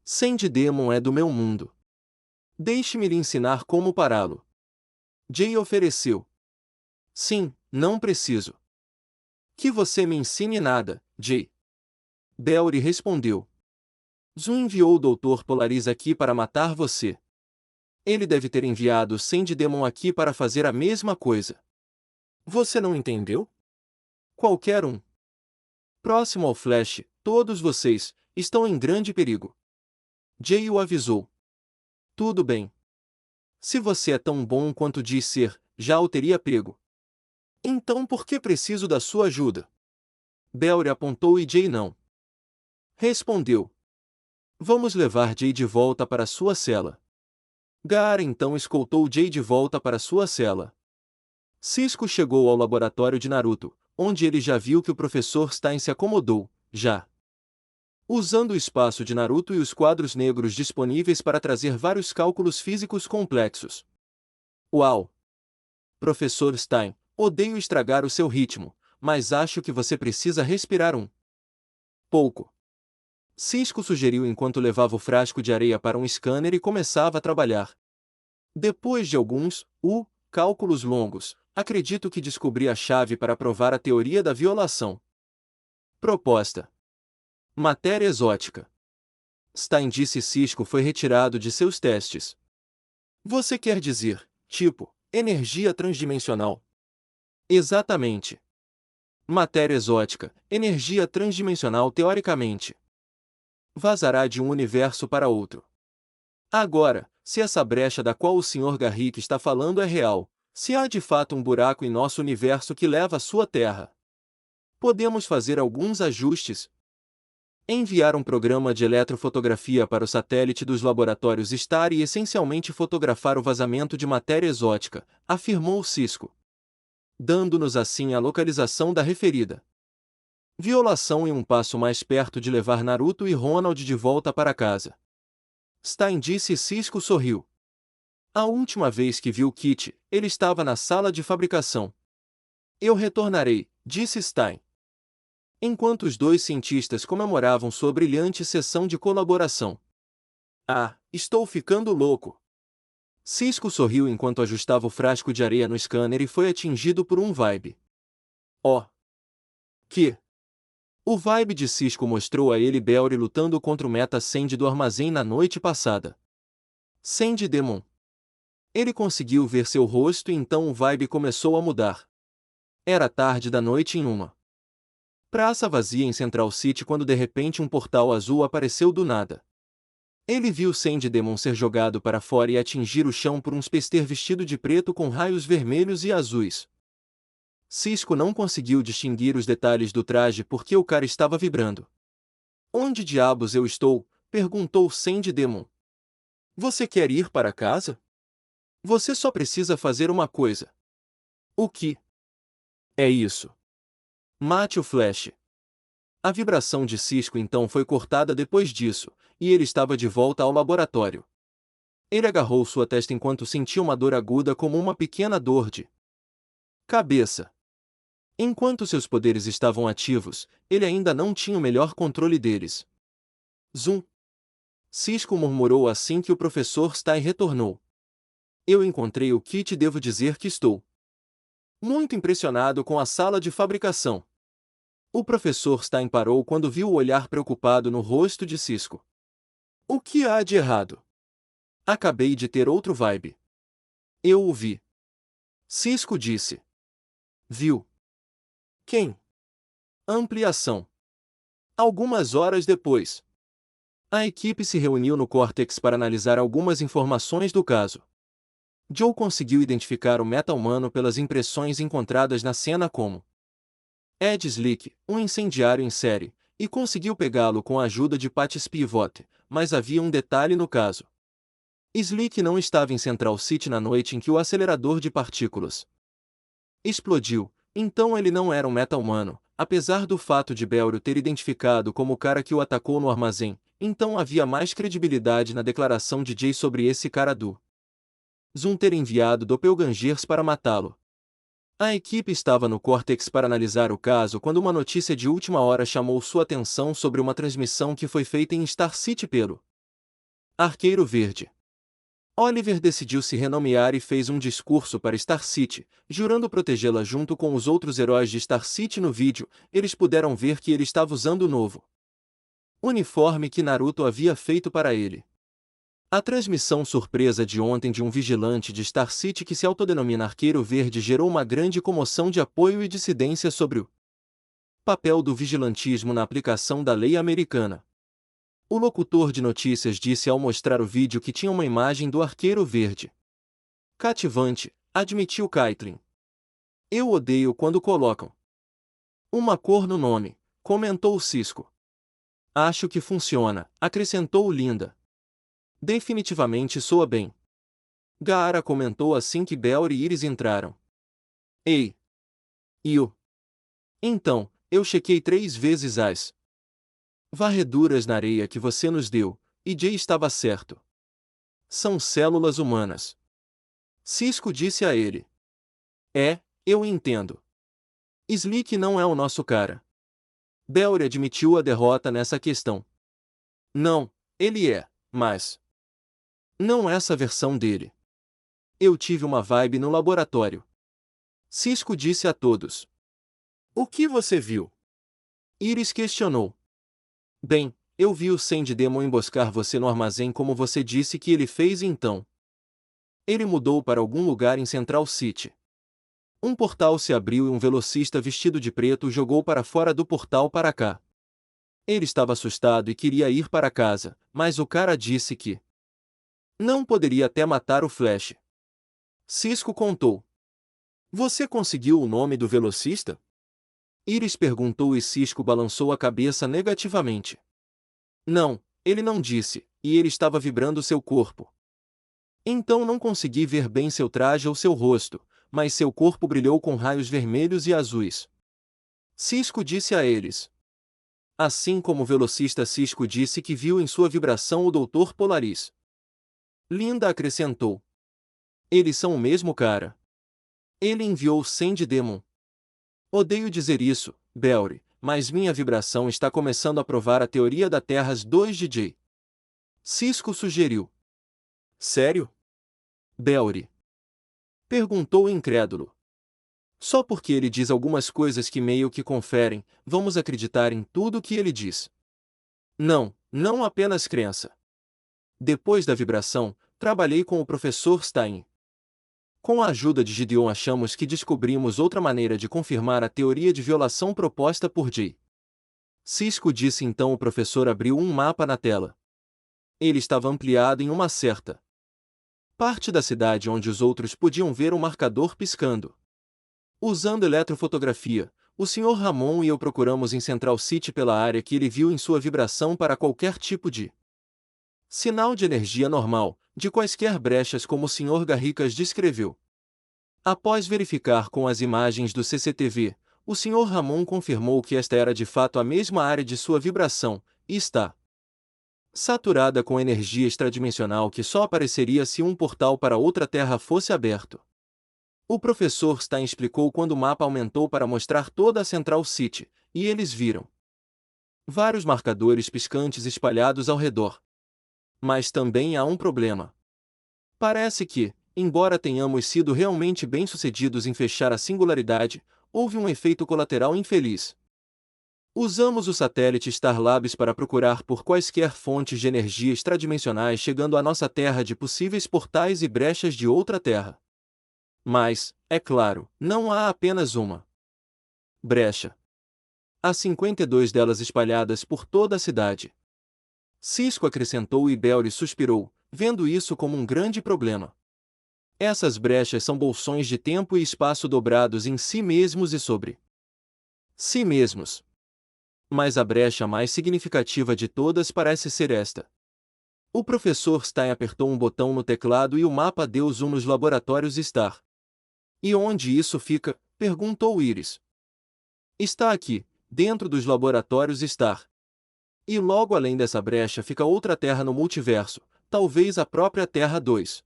Sandy Demon é do meu mundo. Deixe-me lhe ensinar como pará-lo. Jay ofereceu. Sim, não preciso. Que você me ensine nada, Jay. Bellry respondeu. Zoom enviou o Dr. Polaris aqui para matar você. Ele deve ter enviado Sandy Demon aqui para fazer a mesma coisa. Você não entendeu? Qualquer um. Próximo ao Flash, todos vocês estão em grande perigo. Jay o avisou. Tudo bem. Se você é tão bom quanto diz ser, já o teria pego. Então por que preciso da sua ajuda? Bellry apontou e Jay não respondeu. Vamos levar Jay de volta para sua cela. Gaara então escoltou Jay de volta para sua cela. Cisco chegou ao laboratório de Naruto, onde ele já viu que o professor Stein se acomodou, já usando o espaço de Naruto e os quadros negros disponíveis para trazer vários cálculos físicos complexos. Uau! Professor Stein, odeio estragar o seu ritmo, mas acho que você precisa respirar um pouco. Cisco sugeriu enquanto levava o frasco de areia para um scanner e começava a trabalhar. Depois de alguns, cálculos longos, acredito que descobri a chave para provar a teoria da violação. Proposta. Matéria exótica. Stein disse Cisco foi retirado de seus testes. Você quer dizer, tipo, energia transdimensional? Exatamente. Matéria exótica, energia transdimensional teoricamente. Vazará de um universo para outro. Agora, se essa brecha da qual o Sr. Garrick está falando é real, se há de fato um buraco em nosso universo que leva à sua Terra, podemos fazer alguns ajustes. Enviar um programa de eletrofotografia para o satélite dos laboratórios STAR e essencialmente fotografar o vazamento de matéria exótica, afirmou Cisco, dando-nos assim a localização da referida violação e um passo mais perto de levar Naruto e Ronald de volta para casa. Stein disse e Cisco sorriu. A última vez que vi o kit, ele estava na sala de fabricação. Eu retornarei, disse Stein. Enquanto os dois cientistas comemoravam sua brilhante sessão de colaboração. Ah, estou ficando louco. Cisco sorriu enquanto ajustava o frasco de areia no scanner e foi atingido por um vibe. Oh! Que? O vibe de Cisco mostrou a ele Belry lutando contra o Meta Sandy do armazém na noite passada. Sandy Demon. Ele conseguiu ver seu rosto e então o vibe começou a mudar. Era tarde da noite em uma praça vazia em Central City quando de repente um portal azul apareceu do nada. Ele viu Sandy Demon ser jogado para fora e atingir o chão por um spester vestido de preto com raios vermelhos e azuis. Cisco não conseguiu distinguir os detalhes do traje porque o cara estava vibrando. Onde diabos eu estou? Perguntou Sandy Demon. Você quer ir para casa? Você só precisa fazer uma coisa. O que? É isso. Mate o Flash. A vibração de Cisco então foi cortada depois disso, e ele estava de volta ao laboratório. Ele agarrou sua testa enquanto sentia uma dor aguda como uma pequena dor de cabeça. Enquanto seus poderes estavam ativos, ele ainda não tinha o melhor controle deles. Zoom! Cisco murmurou assim que o professor Stein retornou. Eu encontrei o kit e devo dizer que estou muito impressionado com a sala de fabricação. O professor Stein parou quando viu o olhar preocupado no rosto de Cisco. O que há de errado? Acabei de ter outro vibe. Eu o vi. Cisco disse. Viu? Quem? Ampliação. Algumas horas depois, a equipe se reuniu no Cortex para analisar algumas informações do caso. Joe conseguiu identificar o meta-humano pelas impressões encontradas na cena como Ed Slick, um incendiário em série, e conseguiu pegá-lo com a ajuda de Pat Spivot, mas havia um detalhe no caso. Slick não estava em Central City na noite em que o acelerador de partículas explodiu, então ele não era um meta-humano, apesar do fato de Belry o ter identificado como o cara que o atacou no armazém, então havia mais credibilidade na declaração de Jay sobre esse cara do Zoom ter enviado doppelgangers para matá-lo. A equipe estava no Cortex para analisar o caso quando uma notícia de última hora chamou sua atenção sobre uma transmissão que foi feita em Star City pelo Arqueiro Verde. Oliver decidiu se renomear e fez um discurso para Star City, jurando protegê-la junto com os outros heróis de Star City. No vídeo, eles puderam ver que ele estava usando o novo uniforme que Naruto havia feito para ele. A transmissão surpresa de ontem de um vigilante de Star City que se autodenomina Arqueiro Verde gerou uma grande comoção de apoio e dissidência sobre o papel do vigilantismo na aplicação da lei americana. O locutor de notícias disse ao mostrar o vídeo que tinha uma imagem do Arqueiro Verde. Cativante, admitiu Caitlin. Eu odeio quando colocam uma cor no nome, comentou Cisco. Acho que funciona, acrescentou Linda. Definitivamente soa bem. Gaara comentou assim que Belry e Iris entraram. Ei! Io! Então, eu chequei 3 vezes as varreduras na areia que você nos deu, e Jay estava certo. São células humanas. Cisco disse a ele. É, eu entendo. Slick não é o nosso cara. Belry admitiu a derrota nessa questão. Não, ele é, mas não essa versão dele. Eu tive uma vibe no laboratório. Cisco disse a todos. O que você viu? Iris questionou. Bem, eu vi o Sandy Demon emboscar você no armazém como você disse que ele fez e então. Ele mudou para algum lugar em Central City. Um portal se abriu e um velocista vestido de preto jogou para fora do portal para cá. Ele estava assustado e queria ir para casa, mas o cara disse que não poderia até matar o Flash. Cisco contou. Você conseguiu o nome do velocista? Iris perguntou e Cisco balançou a cabeça negativamente. Não, ele não disse, e ele estava vibrando seu corpo. Então não consegui ver bem seu traje ou seu rosto, mas seu corpo brilhou com raios vermelhos e azuis. Cisco disse a eles. Assim como o velocista Cisco disse que viu em sua vibração o Dr. Polaris. Linda acrescentou. Eles são o mesmo cara. Ele enviou Sandy Demon. Odeio dizer isso, Belry, mas minha vibração está começando a provar a teoria da Terras 2DJ. Cisco sugeriu. Sério? Belry perguntou incrédulo. Só porque ele diz algumas coisas que meio que conferem, vamos acreditar em tudo que ele diz. Não, não apenas crença. Depois da vibração, trabalhei com o professor Stein. Com a ajuda de Gideon achamos que descobrimos outra maneira de confirmar a teoria de violação proposta por Jay. Cisco disse então o professor abriu um mapa na tela. Ele estava ampliado em uma certa parte da cidade onde os outros podiam ver um marcador piscando. Usando eletrofotografia, o Sr. Ramon e eu procuramos em Central City pela área que ele viu em sua vibração para qualquer tipo de sinal de energia normal, de quaisquer brechas como o Sr. Garricas descreveu. Após verificar com as imagens do CCTV, o Sr. Ramon confirmou que esta era de fato a mesma área de sua vibração, e está saturada com energia extradimensional que só apareceria se um portal para outra Terra fosse aberto. O professor Stein explicou quando o mapa aumentou para mostrar toda a Central City, e eles viram vários marcadores piscantes espalhados ao redor. Mas também há um problema. Parece que, embora tenhamos sido realmente bem-sucedidos em fechar a singularidade, houve um efeito colateral infeliz. Usamos o satélite Starlabs para procurar por quaisquer fontes de energia extradimensionais chegando à nossa Terra de possíveis portais e brechas de outra Terra. Mas, é claro, não há apenas uma brecha. Há 52 delas espalhadas por toda a cidade. Cisco acrescentou e Belry suspirou, vendo isso como um grande problema. Essas brechas são bolsões de tempo e espaço dobrados em si mesmos e sobre si mesmos. Mas a brecha mais significativa de todas parece ser esta. O professor Stein apertou um botão no teclado e o mapa deu zoom nos laboratórios Star. E onde isso fica? Perguntou Iris. Está aqui, dentro dos laboratórios Star. E logo além dessa brecha fica outra Terra no multiverso, talvez a própria Terra 2.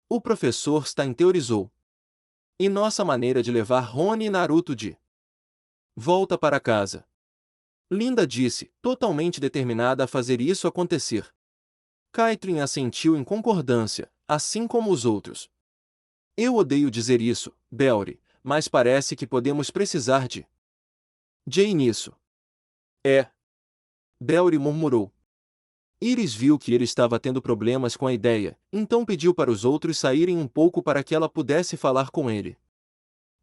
O professor Stein teorizou. E nossa maneira de levar Rony e Naruto de volta para casa. Linda disse, totalmente determinada a fazer isso acontecer. Caitlin assentiu em concordância, assim como os outros. Eu odeio dizer isso, Belry, mas parece que podemos precisar de Jay nisso. É. Belry murmurou. Iris viu que ele estava tendo problemas com a ideia, então pediu para os outros saírem um pouco para que ela pudesse falar com ele.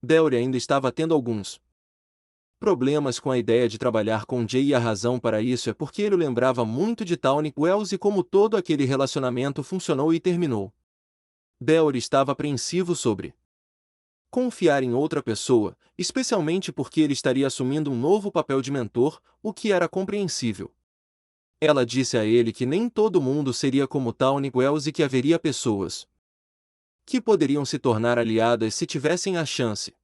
Belry ainda estava tendo alguns problemas com a ideia de trabalhar com Jay e a razão para isso é porque ele o lembrava muito de Tawny Wells e como todo aquele relacionamento funcionou e terminou. Belry estava apreensivo sobre confiar em outra pessoa, especialmente porque ele estaria assumindo um novo papel de mentor, o que era compreensível. Ela disse a ele que nem todo mundo seria como Tawny Wells e que haveria pessoas que poderiam se tornar aliadas se tivessem a chance.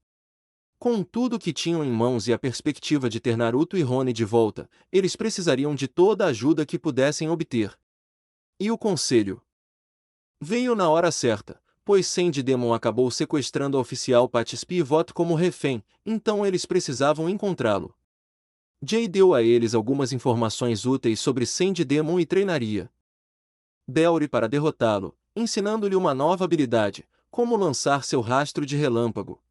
Com tudo que tinham em mãos e a perspectiva de ter Naruto e Rony de volta, eles precisariam de toda a ajuda que pudessem obter. E o conselho veio na hora certa, pois Sandy Demon acabou sequestrando a oficial Patch Pivot como refém, então eles precisavam encontrá-lo. Jay deu a eles algumas informações úteis sobre Sandy Demon e treinaria Belry para derrotá-lo, ensinando-lhe uma nova habilidade, como lançar seu rastro de relâmpago.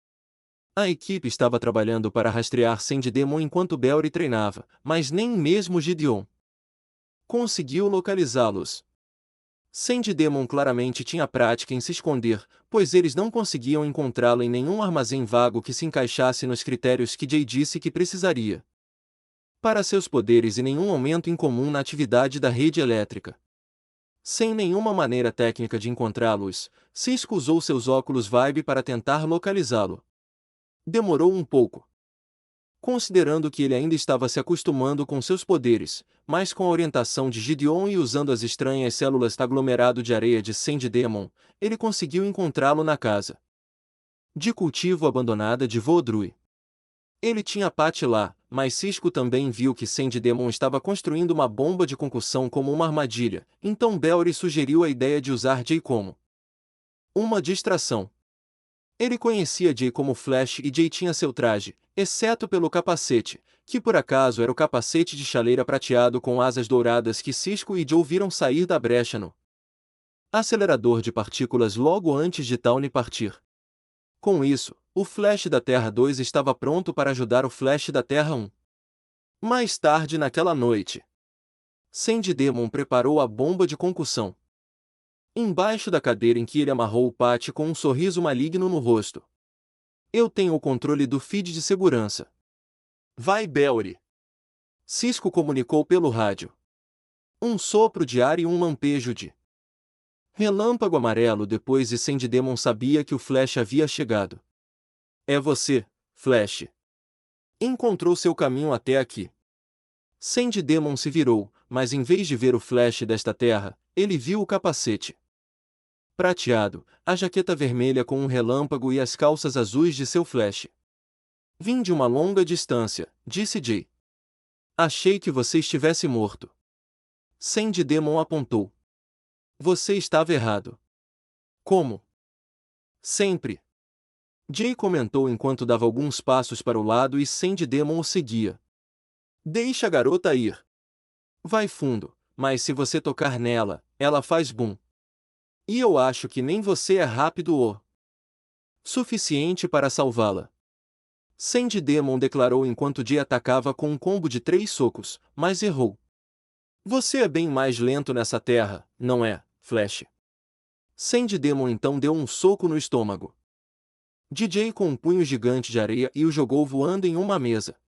A equipe estava trabalhando para rastrear Sandy Demon enquanto Belry treinava, mas nem mesmo Gideon conseguiu localizá-los. Sandy Demon claramente tinha prática em se esconder, pois eles não conseguiam encontrá-lo em nenhum armazém vago que se encaixasse nos critérios que Jay disse que precisaria para seus poderes e nenhum aumento incomum na atividade da rede elétrica. Sem nenhuma maneira técnica de encontrá-los, Cisco usou seus óculos Vibe para tentar localizá-lo. Demorou um pouco, considerando que ele ainda estava se acostumando com seus poderes, mas com a orientação de Gideon e usando as estranhas células aglomerado de areia de Sandy Demon, ele conseguiu encontrá-lo na casa de cultivo abandonada de Vodrui. Ele tinha Patty lá, mas Cisco também viu que Sandy Demon estava construindo uma bomba de concussão como uma armadilha, então Belry sugeriu a ideia de usar Jay como uma distração. Ele conhecia Jay como Flash e Jay tinha seu traje, exceto pelo capacete, que por acaso era o capacete de chaleira prateado com asas douradas que Cisco e Joe viram sair da brecha no acelerador de partículas logo antes de Tawny partir. Com isso, o Flash da Terra 2 estava pronto para ajudar o Flash da Terra 1. Mais tarde naquela noite, Sandy Demon preparou a bomba de concussão embaixo da cadeira em que ele amarrou Patty com um sorriso maligno no rosto. Eu tenho o controle do feed de segurança. Vai, Belry! Cisco comunicou pelo rádio. Um sopro de ar e um lampejo de relâmpago amarelo depois e Sandy Demon sabia que o Flash havia chegado. É você, Flash. Encontrou seu caminho até aqui. Sandy Demon se virou, mas em vez de ver o Flash desta terra, ele viu o capacete prateado, a jaqueta vermelha com um relâmpago e as calças azuis de seu Flash. Vim de uma longa distância, disse Jay. Achei que você estivesse morto. Sandy Demon apontou. Você estava errado. Como? Sempre. Jay comentou enquanto dava alguns passos para o lado e Sandy Demon o seguia. Deixa a garota ir. Vai fundo, mas se você tocar nela, ela faz boom. E eu acho que nem você é rápido o suficiente para salvá-la. Sandy Demon declarou enquanto Jay atacava com um combo de 3 socos, mas errou. Você é bem mais lento nessa terra, não é, Flash? Sandy Demon então deu um soco no estômago DJ com um punho gigante de areia e o jogou voando em uma mesa.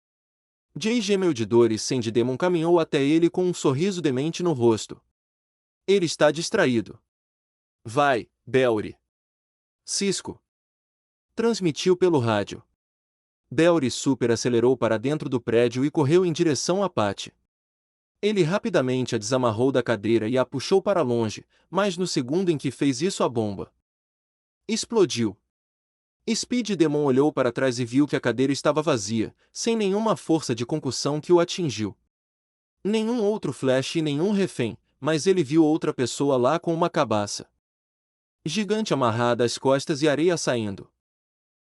Jay gemeu de dor e Sandy Demon caminhou até ele com um sorriso demente no rosto. Ele está distraído. Vai, Belry. Cisco transmitiu pelo rádio. Belry super acelerou para dentro do prédio e correu em direção a Patty. Ele rapidamente a desamarrou da cadeira e a puxou para longe, mas no segundo em que fez isso a bomba explodiu. Speed Demon olhou para trás e viu que a cadeira estava vazia, sem nenhuma força de concussão que o atingiu. Nenhum outro Flash e nenhum refém, mas ele viu outra pessoa lá com uma cabaça gigante amarrada às costas e areia saindo.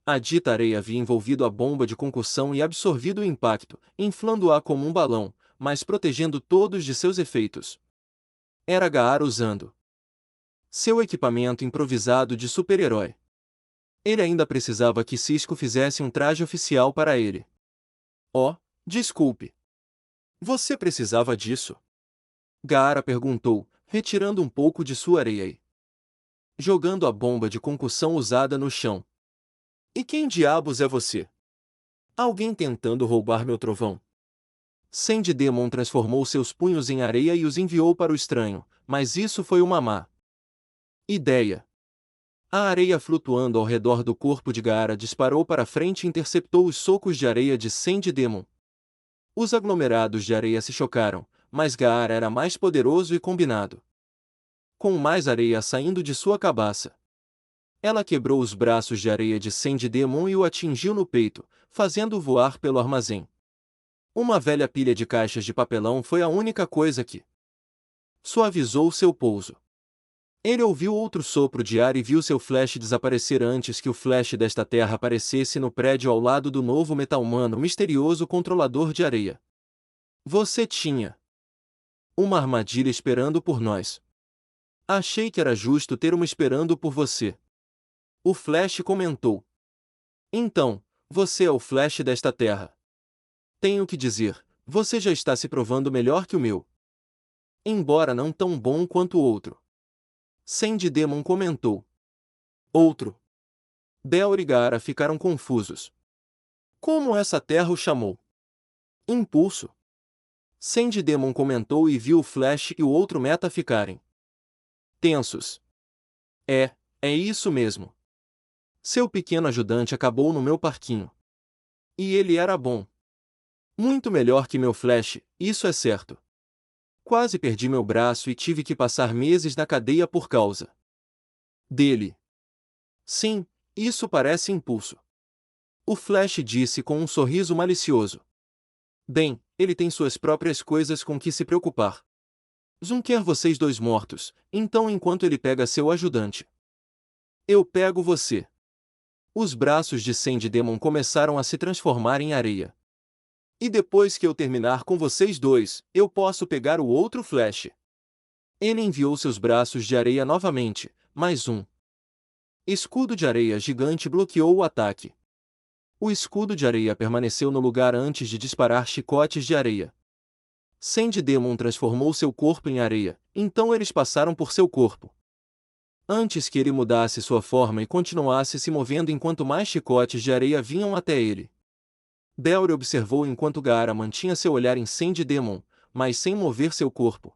A dita areia havia envolvido a bomba de concussão e absorvido o impacto, inflando-a como um balão, mas protegendo todos de seus efeitos. Era Gaara usando seu equipamento improvisado de super-herói. Ele ainda precisava que Cisco fizesse um traje oficial para ele. Oh, desculpe. Você precisava disso? Gaara perguntou, retirando um pouco de sua areia e jogando a bomba de concussão usada no chão. E quem diabos é você? Alguém tentando roubar meu trovão? Sandy Demon transformou seus punhos em areia e os enviou para o estranho, mas isso foi uma má ideia. A areia flutuando ao redor do corpo de Gaara disparou para frente e interceptou os socos de areia de Sandy Demon. Os aglomerados de areia se chocaram, mas Gaara era mais poderoso e combinado. Com mais areia saindo de sua cabaça, ela quebrou os braços de areia de Sandy Demon e o atingiu no peito, fazendo-o voar pelo armazém. Uma velha pilha de caixas de papelão foi a única coisa que suavizou seu pouso. Ele ouviu outro sopro de ar e viu seu Flash desaparecer antes que o Flash desta terra aparecesse no prédio ao lado do novo meta-humano misterioso controlador de areia. Você tinha uma armadilha esperando por nós. Achei que era justo ter uma esperando por você. O Flash comentou. Então, você é o Flash desta terra. Tenho que dizer, você já está se provando melhor que o meu. Embora não tão bom quanto o outro. Sandy Demon comentou. Outro. Bell e Gaara ficaram confusos. Como essa terra o chamou? Impulso. Sandy Demon comentou e viu o Flash e o outro meta ficarem tensos. É isso mesmo. Seu pequeno ajudante acabou no meu parquinho. E ele era bom. Muito melhor que meu Flash, isso é certo. Quase perdi meu braço e tive que passar meses na cadeia por causa dele. Sim, isso parece impulso. O Flash disse com um sorriso malicioso. Bem, ele tem suas próprias coisas com que se preocupar. Zoom quer vocês dois mortos, então enquanto ele pega seu ajudante. Eu pego você. Os braços de Sandy Demon começaram a se transformar em areia. E depois que eu terminar com vocês dois, eu posso pegar o outro Flash. Ele enviou seus braços de areia novamente, mais um escudo de areia gigante bloqueou o ataque. O escudo de areia permaneceu no lugar antes de disparar chicotes de areia. Sandy Demon transformou seu corpo em areia, então eles passaram por seu corpo. Antes que ele mudasse sua forma e continuasse se movendo enquanto mais chicotes de areia vinham até ele. Belry observou enquanto Gaara mantinha seu olhar em Sandy Demon, mas sem mover seu corpo.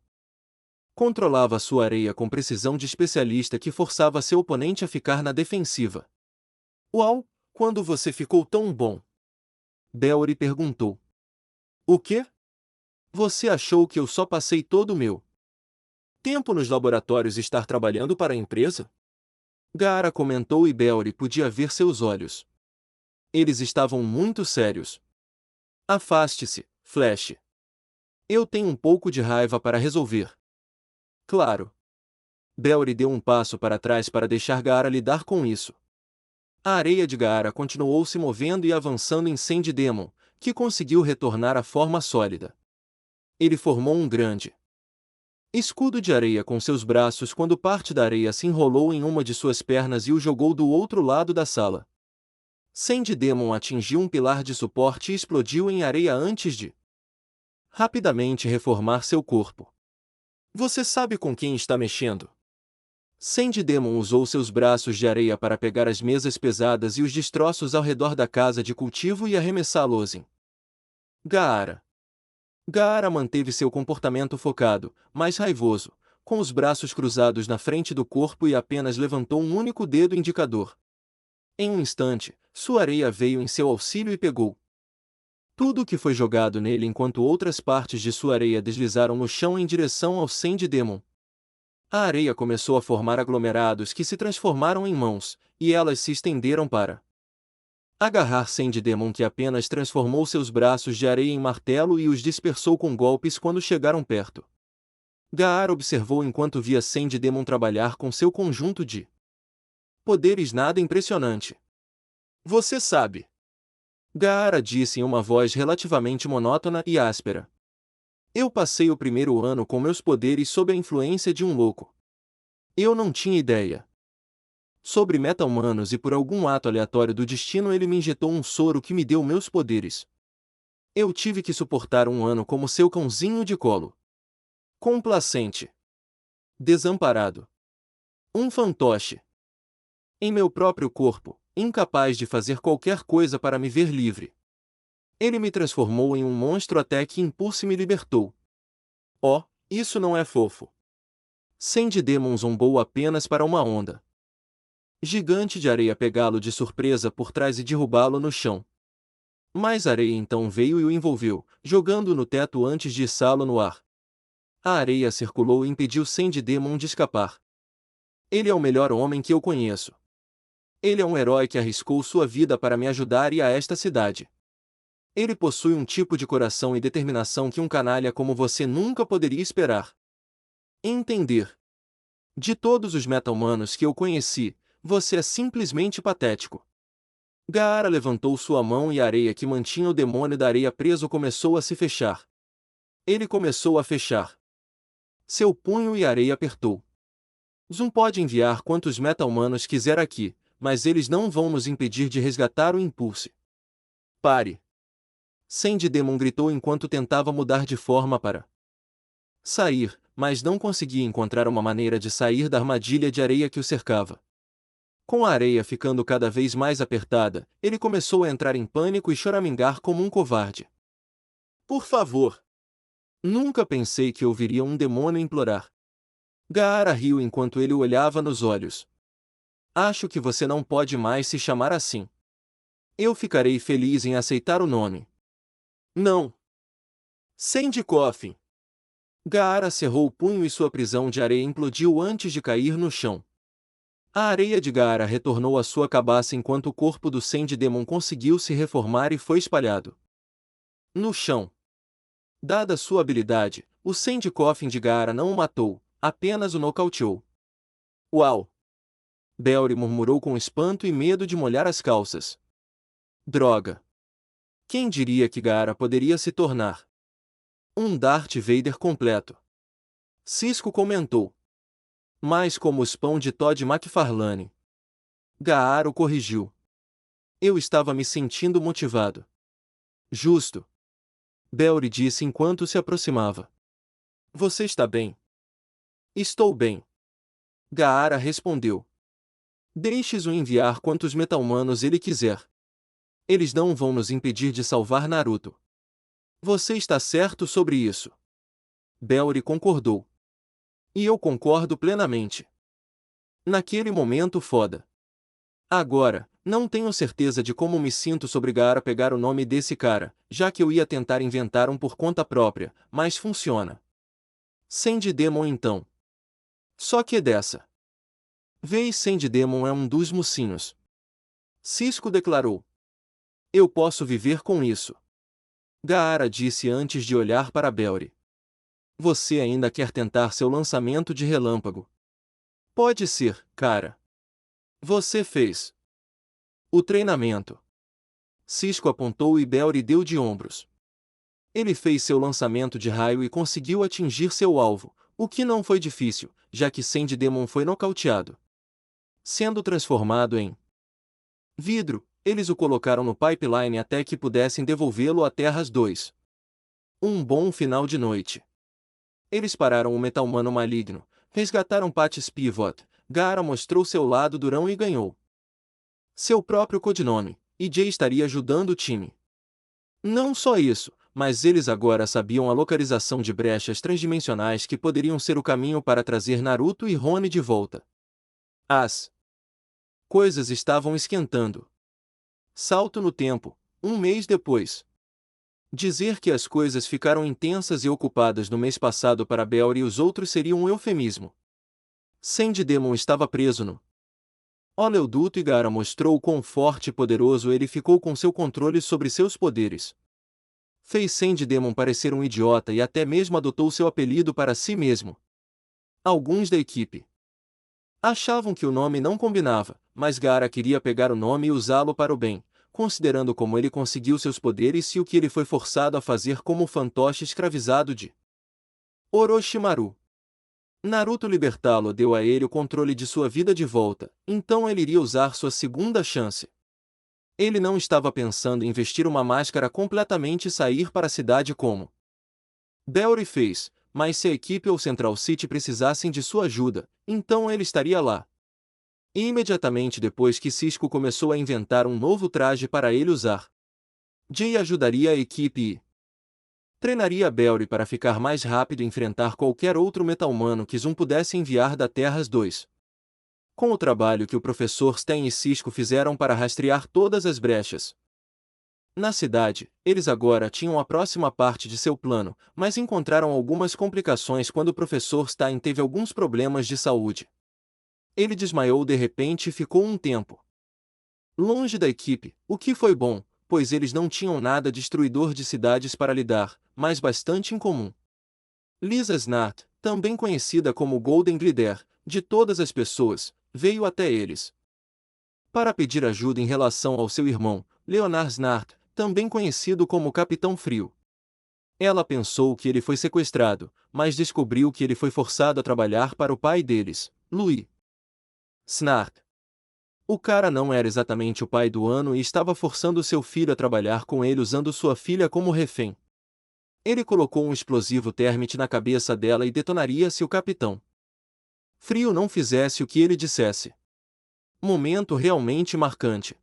Controlava sua areia com precisão de especialista que forçava seu oponente a ficar na defensiva. Uau, quando você ficou tão bom? Belry perguntou. O quê? Você achou que eu só passei todo o meu tempo nos laboratórios estar trabalhando para a empresa? Gaara comentou e Belry podia ver seus olhos. Eles estavam muito sérios. Afaste-se, Flash. Eu tenho um pouco de raiva para resolver. Claro. Belry deu um passo para trás para deixar Gaara lidar com isso. A areia de Gaara continuou se movendo e avançando em Sandy Demon, que conseguiu retornar à forma sólida. Ele formou um grande escudo de areia com seus braços quando parte da areia se enrolou em uma de suas pernas e o jogou do outro lado da sala. Sandy Demon atingiu um pilar de suporte e explodiu em areia antes de rapidamente reformar seu corpo. Você sabe com quem está mexendo? Sandy Demon usou seus braços de areia para pegar as mesas pesadas e os destroços ao redor da casa de cultivo e arremessá-los em Gaara. Gaara manteve seu comportamento focado, mas raivoso, com os braços cruzados na frente do corpo e apenas levantou um único dedo indicador. Em um instante, sua areia veio em seu auxílio e pegou tudo o que foi jogado nele enquanto outras partes de sua areia deslizaram no chão em direção ao Sandy Demon. A areia começou a formar aglomerados que se transformaram em mãos, e elas se estenderam para agarrar Sandy Demon, que apenas transformou seus braços de areia em martelo e os dispersou com golpes quando chegaram perto. Gaara observou enquanto via Sandy Demon trabalhar com seu conjunto de poderes nada impressionante. Você sabe. Gaara disse em uma voz relativamente monótona e áspera. Eu passei o primeiro ano com meus poderes sob a influência de um louco. Eu não tinha ideia sobre meta-humanos e por algum ato aleatório do destino ele me injetou um soro que me deu meus poderes. Eu tive que suportar um ano como seu cãozinho de colo. Complacente. Desamparado. Um fantoche. Em meu próprio corpo, incapaz de fazer qualquer coisa para me ver livre. Ele me transformou em um monstro até que Impulse me libertou. Oh, isso não é fofo. Sandy Demon zombou apenas para uma onda gigante de areia pegá-lo de surpresa por trás e derrubá-lo no chão. Mais areia então veio e o envolveu, jogando-o no teto antes de içá-lo no ar. A areia circulou e impediu Sandy Demon de escapar. Ele é o melhor homem que eu conheço. Ele é um herói que arriscou sua vida para me ajudar e a esta cidade. Ele possui um tipo de coração e determinação que um canalha como você nunca poderia esperar. Entender. De todos os meta-humanos que eu conheci, você é simplesmente patético. Gaara levantou sua mão e a areia que mantinha o demônio da areia preso começou a se fechar. Ele começou a fechar seu punho e a areia apertou. Zoom pode enviar quantos meta-humanos quiser aqui, mas eles não vão nos impedir de resgatar o Impulse. Pare! Sandy Demon gritou enquanto tentava mudar de forma para sair, mas não conseguia encontrar uma maneira de sair da armadilha de areia que o cercava. Com a areia ficando cada vez mais apertada, ele começou a entrar em pânico e choramingar como um covarde. Por favor! Nunca pensei que ouviria um demônio implorar. Gaara riu enquanto ele o olhava nos olhos. Acho que você não pode mais se chamar assim. Eu ficarei feliz em aceitar o nome. Não! Sandy Coffin! Gaara cerrou o punho e sua prisão de areia implodiu antes de cair no chão. A areia de Gaara retornou à sua cabaça enquanto o corpo do Sandy Demon conseguiu se reformar e foi espalhado no chão. Dada sua habilidade, o Sandy Coffin de Gaara não o matou, apenas o nocauteou. Uau! Belry murmurou com espanto e medo de molhar as calças. Droga! Quem diria que Gaara poderia se tornar um Darth Vader completo? Cisco comentou. Mas como os pão de Todd McFarlane. Gaara o corrigiu. Eu estava me sentindo motivado. Justo. Belry disse enquanto se aproximava. Você está bem? Estou bem. Gaara respondeu. Deixe-o enviar quantos meta-humanos ele quiser. Eles não vão nos impedir de salvar Naruto. Você está certo sobre isso. Belry concordou. E eu concordo plenamente. Naquele momento foda. Agora, não tenho certeza de como me sinto sobre Gaara pegar o nome desse cara, já que eu ia tentar inventar um por conta própria, mas funciona. Sandy Demon então. Só que dessa vez Sandy Demon é um dos mocinhos. Cisco declarou. Eu posso viver com isso. Gaara disse antes de olhar para Belry. Você ainda quer tentar seu lançamento de relâmpago? Pode ser, cara. Você fez o treinamento. Cisco apontou e Belry deu de ombros. Ele fez seu lançamento de raio e conseguiu atingir seu alvo, o que não foi difícil, já que Sandy Demon foi nocauteado. Sendo transformado em vidro, eles o colocaram no pipeline até que pudessem devolvê-lo a Terras 2. Um bom final de noite. Eles pararam o metal-humano maligno, resgataram Patches Pivot, Gaara mostrou seu lado durão e ganhou seu próprio codinome, e Jay estaria ajudando o time. Não só isso, mas eles agora sabiam a localização de brechas transdimensionais que poderiam ser o caminho para trazer Naruto e Rony de volta. As coisas estavam esquentando. Salto no tempo, um mês depois. Dizer que as coisas ficaram intensas e ocupadas no mês passado para Belry e os outros seria um eufemismo. Sandy Demon estava preso no oleoduto e Gaara mostrou quão forte e poderoso ele ficou com seu controle sobre seus poderes. Fez Sandy Demon parecer um idiota e até mesmo adotou seu apelido para si mesmo. Alguns da equipe achavam que o nome não combinava, mas Gaara queria pegar o nome e usá-lo para o bem, considerando como ele conseguiu seus poderes e o que ele foi forçado a fazer como fantoche escravizado de Orochimaru. Naruto libertá-lo deu a ele o controle de sua vida de volta, então ele iria usar sua segunda chance. Ele não estava pensando em vestir uma máscara completamente e sair para a cidade como Belry fez, mas se a equipe ou Central City precisassem de sua ajuda, então ele estaria lá. E imediatamente depois que Cisco começou a inventar um novo traje para ele usar, Jay ajudaria a equipe e treinaria Belry para ficar mais rápido e enfrentar qualquer outro meta-humano que Zoom pudesse enviar da Terras 2. Com o trabalho que o professor Sten e Cisco fizeram para rastrear todas as brechas na cidade, eles agora tinham a próxima parte de seu plano, mas encontraram algumas complicações quando o professor Stein teve alguns problemas de saúde. Ele desmaiou de repente e ficou um tempo longe da equipe, o que foi bom, pois eles não tinham nada destruidor de cidades para lidar, mas bastante incomum. Lisa Snart, também conhecida como Golden Glider, de todas as pessoas, veio até eles para pedir ajuda em relação ao seu irmão, Leonard Snart, também conhecido como Capitão Frio. Ela pensou que ele foi sequestrado, mas descobriu que ele foi forçado a trabalhar para o pai deles, Louis Snart. O cara não era exatamente o pai do ano e estava forçando seu filho a trabalhar com ele usando sua filha como refém. Ele colocou um explosivo Termite na cabeça dela e detonaria se o capitão Frio não fizesse o que ele dissesse. Momento realmente marcante.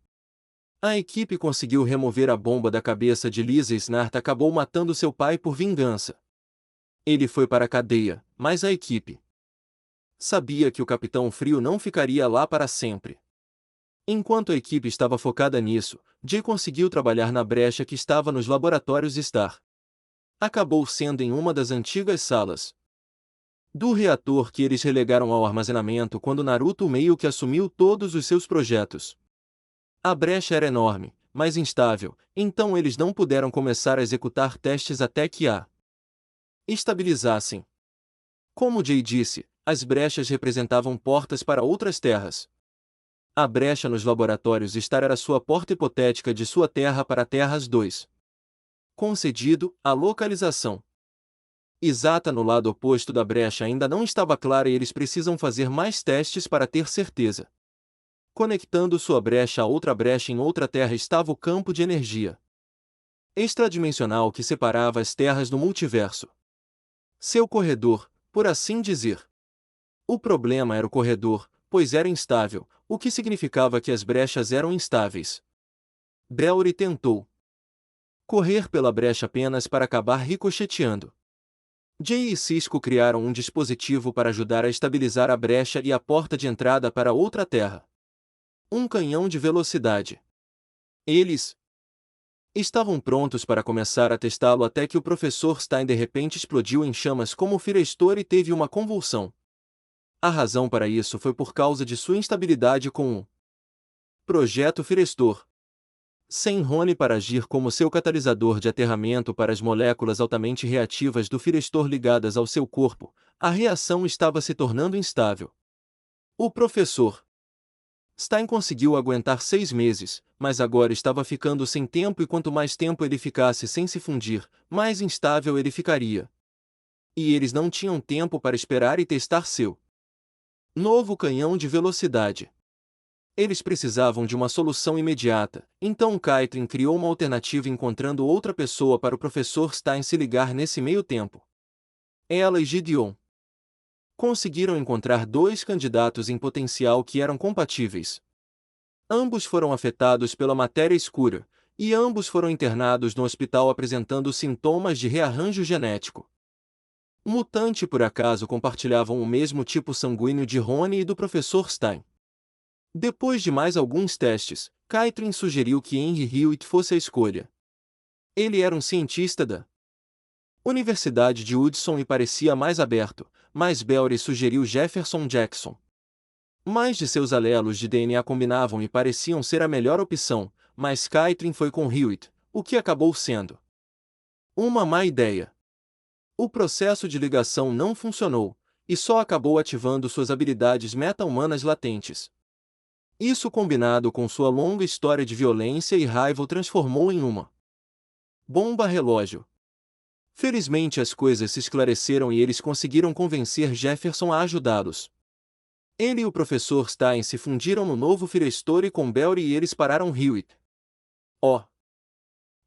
A equipe conseguiu remover a bomba da cabeça de Lisa e Snart acabou matando seu pai por vingança. Ele foi para a cadeia, mas a equipe sabia que o Capitão Frio não ficaria lá para sempre. Enquanto a equipe estava focada nisso, Jay conseguiu trabalhar na brecha que estava nos laboratórios Star. Acabou sendo em uma das antigas salas do reator que eles relegaram ao armazenamento quando Naruto meio que assumiu todos os seus projetos. A brecha era enorme, mas instável, então eles não puderam começar a executar testes até que a estabilizassem. Como Jay disse, as brechas representavam portas para outras terras. A brecha nos laboratórios Star era sua porta hipotética de sua terra para Terras 2. Concedido, a localização exata no lado oposto da brecha ainda não estava clara e eles precisam fazer mais testes para ter certeza. Conectando sua brecha a outra brecha em outra terra estava o campo de energia extradimensional que separava as terras no multiverso. Seu corredor, por assim dizer. O problema era o corredor, pois era instável, o que significava que as brechas eram instáveis. Bellry tentou correr pela brecha apenas para acabar ricocheteando. Jay e Cisco criaram um dispositivo para ajudar a estabilizar a brecha e a porta de entrada para outra terra. Um canhão de velocidade. Eles estavam prontos para começar a testá-lo até que o professor Stein de repente explodiu em chamas como Firestor e teve uma convulsão. A razão para isso foi por causa de sua instabilidade com o Projeto Firestor. Sem Rony para agir como seu catalisador de aterramento para as moléculas altamente reativas do Firestor ligadas ao seu corpo, a reação estava se tornando instável. O professor Stein conseguiu aguentar 6 meses, mas agora estava ficando sem tempo e quanto mais tempo ele ficasse sem se fundir, mais instável ele ficaria. E eles não tinham tempo para esperar e testar seu novo canhão de velocidade. Eles precisavam de uma solução imediata, então Caitlin criou uma alternativa encontrando outra pessoa para o professor Stein se ligar nesse meio tempo. Ela e Gideon conseguiram encontrar 2 candidatos em potencial que eram compatíveis. Ambos foram afetados pela matéria escura, e ambos foram internados no hospital apresentando sintomas de rearranjo genético. Mutante por acaso compartilhavam o mesmo tipo sanguíneo de Rony e do professor Stein. Depois de mais alguns testes, Caitlin sugeriu que Henry Hewitt fosse a escolha. Ele era um cientista da Universidade de Hudson e parecia mais aberto, mas Bellry sugeriu Jefferson Jackson. Mais de seus alelos de DNA combinavam e pareciam ser a melhor opção, mas Caitlin foi com Hewitt, o que acabou sendo uma má ideia. O processo de ligação não funcionou, e só acabou ativando suas habilidades meta-humanas latentes. Isso combinado com sua longa história de violência e raiva o transformou em uma bomba-relógio. Felizmente as coisas se esclareceram e eles conseguiram convencer Jefferson a ajudá-los. Ele e o professor Stein se fundiram no novo Firestor com Bellry e eles pararam Hewitt. O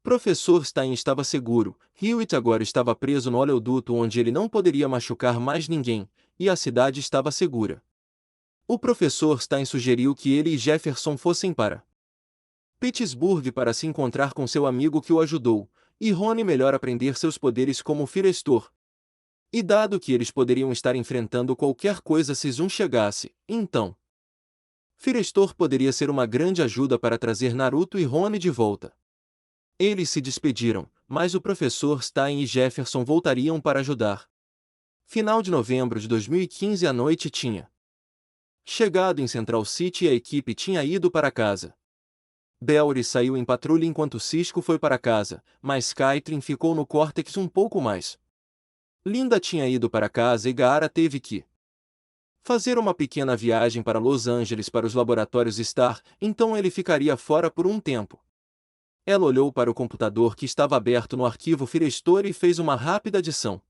professor Stein estava seguro, Hewitt agora estava preso no oleoduto onde ele não poderia machucar mais ninguém, e a cidade estava segura. O professor Stein sugeriu que ele e Jefferson fossem para Pittsburgh para se encontrar com seu amigo que o ajudou, e Rony melhor aprender seus poderes como Firestor. E dado que eles poderiam estar enfrentando qualquer coisa se Zoom chegasse, então Firestor poderia ser uma grande ajuda para trazer Naruto e Rony de volta. Eles se despediram, mas o professor Stein e Jefferson voltariam para ajudar. Final de novembro de 2015 à noite tinha chegado em Central City e a equipe tinha ido para casa. Bellry saiu em patrulha enquanto Cisco foi para casa, mas Caitlin ficou no Cortex um pouco mais. Linda tinha ido para casa e Gaara teve que fazer uma pequena viagem para Los Angeles para os laboratórios Star, então ele ficaria fora por um tempo. Ela olhou para o computador que estava aberto no arquivo Firestore e fez uma rápida adição.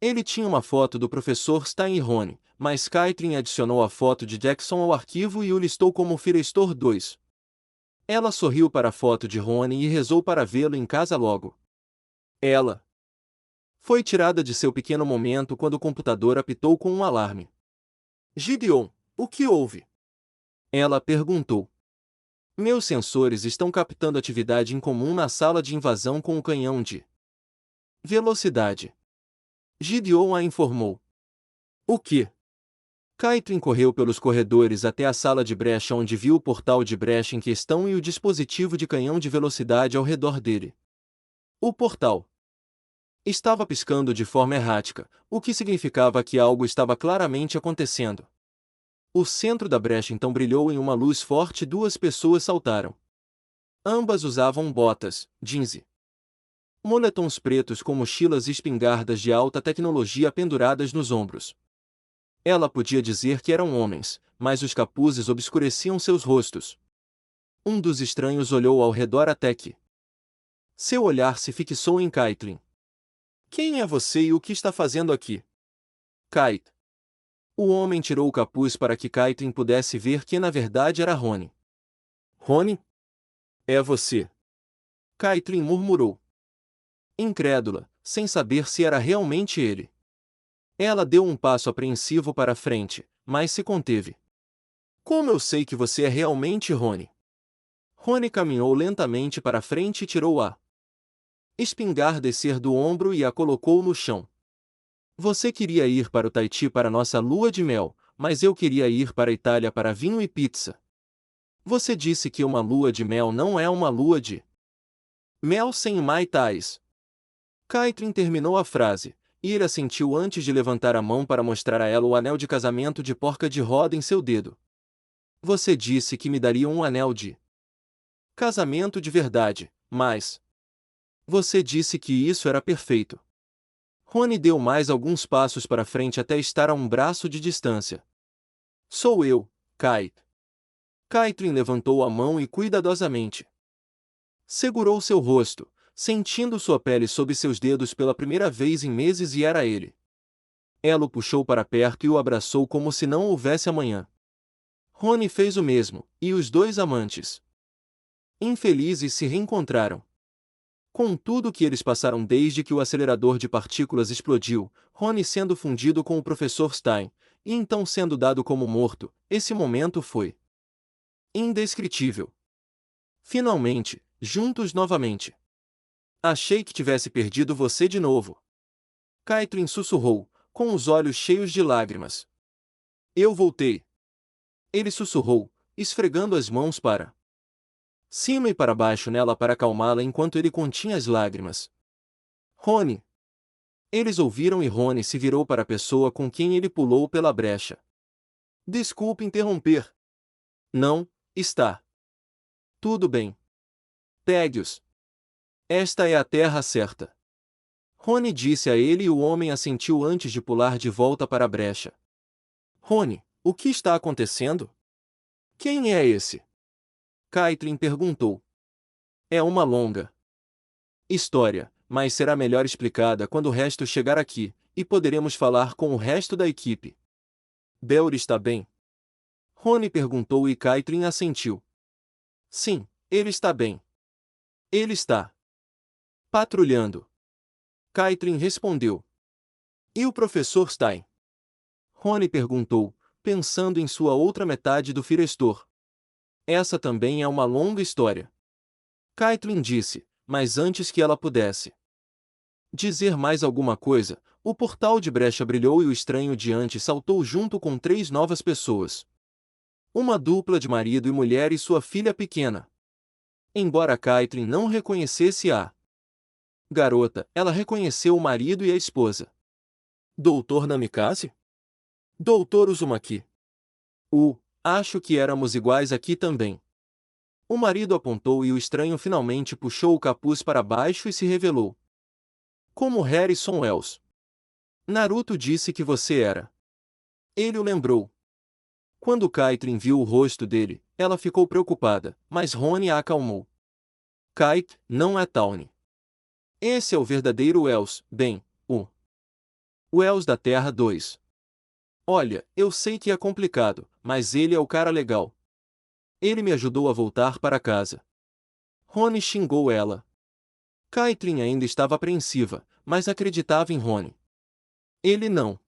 Ele tinha uma foto do professor Stein e Rony, mas Caitlin adicionou a foto de Jackson ao arquivo e o listou como Firestore 2. Ela sorriu para a foto de Rony e rezou para vê-lo em casa logo. Ela foi tirada de seu pequeno momento quando o computador apitou com um alarme. Gideon, o que houve? Ela perguntou. Meus sensores estão captando atividade incomum na sala de invasão com o canhão de velocidade. Gideon a informou. O que? Caitlin correu pelos corredores até a sala de brecha onde viu o portal de brecha em questão e o dispositivo de canhão de velocidade ao redor dele. O portal estava piscando de forma errática, o que significava que algo estava claramente acontecendo. O centro da brecha então brilhou em uma luz forte e duas pessoas saltaram. Ambas usavam botas, jeans e moletons pretos com mochilas e espingardas de alta tecnologia penduradas nos ombros. Ela podia dizer que eram homens, mas os capuzes obscureciam seus rostos. Um dos estranhos olhou ao redor até que seu olhar se fixou em Caitlin. Quem é você e o que está fazendo aqui? Kate. O homem tirou o capuz para que Caitlin pudesse ver que na verdade era Rony. Rony? É você. Caitlin murmurou. Incrédula, sem saber se era realmente ele. Ela deu um passo apreensivo para a frente, mas se conteve. Como eu sei que você é realmente Rony? Rony caminhou lentamente para a frente e tirou a espingarda descer do ombro e a colocou no chão. Você queria ir para o Tahiti para nossa lua de mel, mas eu queria ir para a Itália para vinho e pizza. Você disse que uma lua de mel não é uma lua de mel sem mai tais. Caitlin terminou a frase, e ele assentiu antes de levantar a mão para mostrar a ela o anel de casamento de porca de roda em seu dedo. Você disse que me daria um anel de casamento de verdade, mas você disse que isso era perfeito. Rony deu mais alguns passos para frente até estar a um braço de distância. Sou eu, Kate. Caitlin levantou a mão e cuidadosamente segurou seu rosto, sentindo sua pele sob seus dedos pela primeira vez em meses e era ele. Ela o puxou para perto e o abraçou como se não houvesse amanhã. Rony fez o mesmo, e os dois amantes infelizes se reencontraram. Com tudo que eles passaram desde que o acelerador de partículas explodiu, Rony sendo fundido com o professor Stein, e então sendo dado como morto, esse momento foi indescritível. Finalmente, juntos novamente. Achei que tivesse perdido você de novo. Caitlin sussurrou, com os olhos cheios de lágrimas. Eu voltei. Ele sussurrou, esfregando as mãos para cima e para baixo nela para acalmá-la enquanto ele continha as lágrimas. Rony. Eles ouviram e Rony se virou para a pessoa com quem ele pulou pela brecha. Desculpe interromper. Não, está tudo bem. Pegue-os. Esta é a terra certa. Rony disse a ele e o homem assentiu antes de pular de volta para a brecha. Rony, o que está acontecendo? Quem é esse? Caitlin perguntou. É uma longa história, mas será melhor explicada quando o resto chegar aqui, e poderemos falar com o resto da equipe. Beur está bem? Rony perguntou e Caitlin assentiu. Sim, ele está bem. Ele está patrulhando. Caitlin respondeu. E o professor Stein? Rony perguntou, pensando em sua outra metade do Firestor. Essa também é uma longa história. Caitlin disse, mas antes que ela pudesse dizer mais alguma coisa, o portal de brecha brilhou e o estranho diante saltou junto com três novas pessoas. Uma dupla de marido e mulher e sua filha pequena. Embora Caitlin não reconhecesse a garota, ela reconheceu o marido e a esposa. Doutor Namikaze? Doutor Uzumaki. Acho que éramos iguais aqui também. O marido apontou e o estranho finalmente puxou o capuz para baixo e se revelou. Como Harrison Wells. Naruto disse que você era. Ele o lembrou. Quando Caitlin viu o rosto dele, ela ficou preocupada, mas Rony a acalmou. Kite, não é Tawny. Esse é o verdadeiro Wells, bem, o Wells da Terra 2. Olha, eu sei que é complicado, mas ele é o cara legal. Ele me ajudou a voltar para casa. Rony xingou ela. Caitlin ainda estava apreensiva, mas acreditava em Rony. Ele não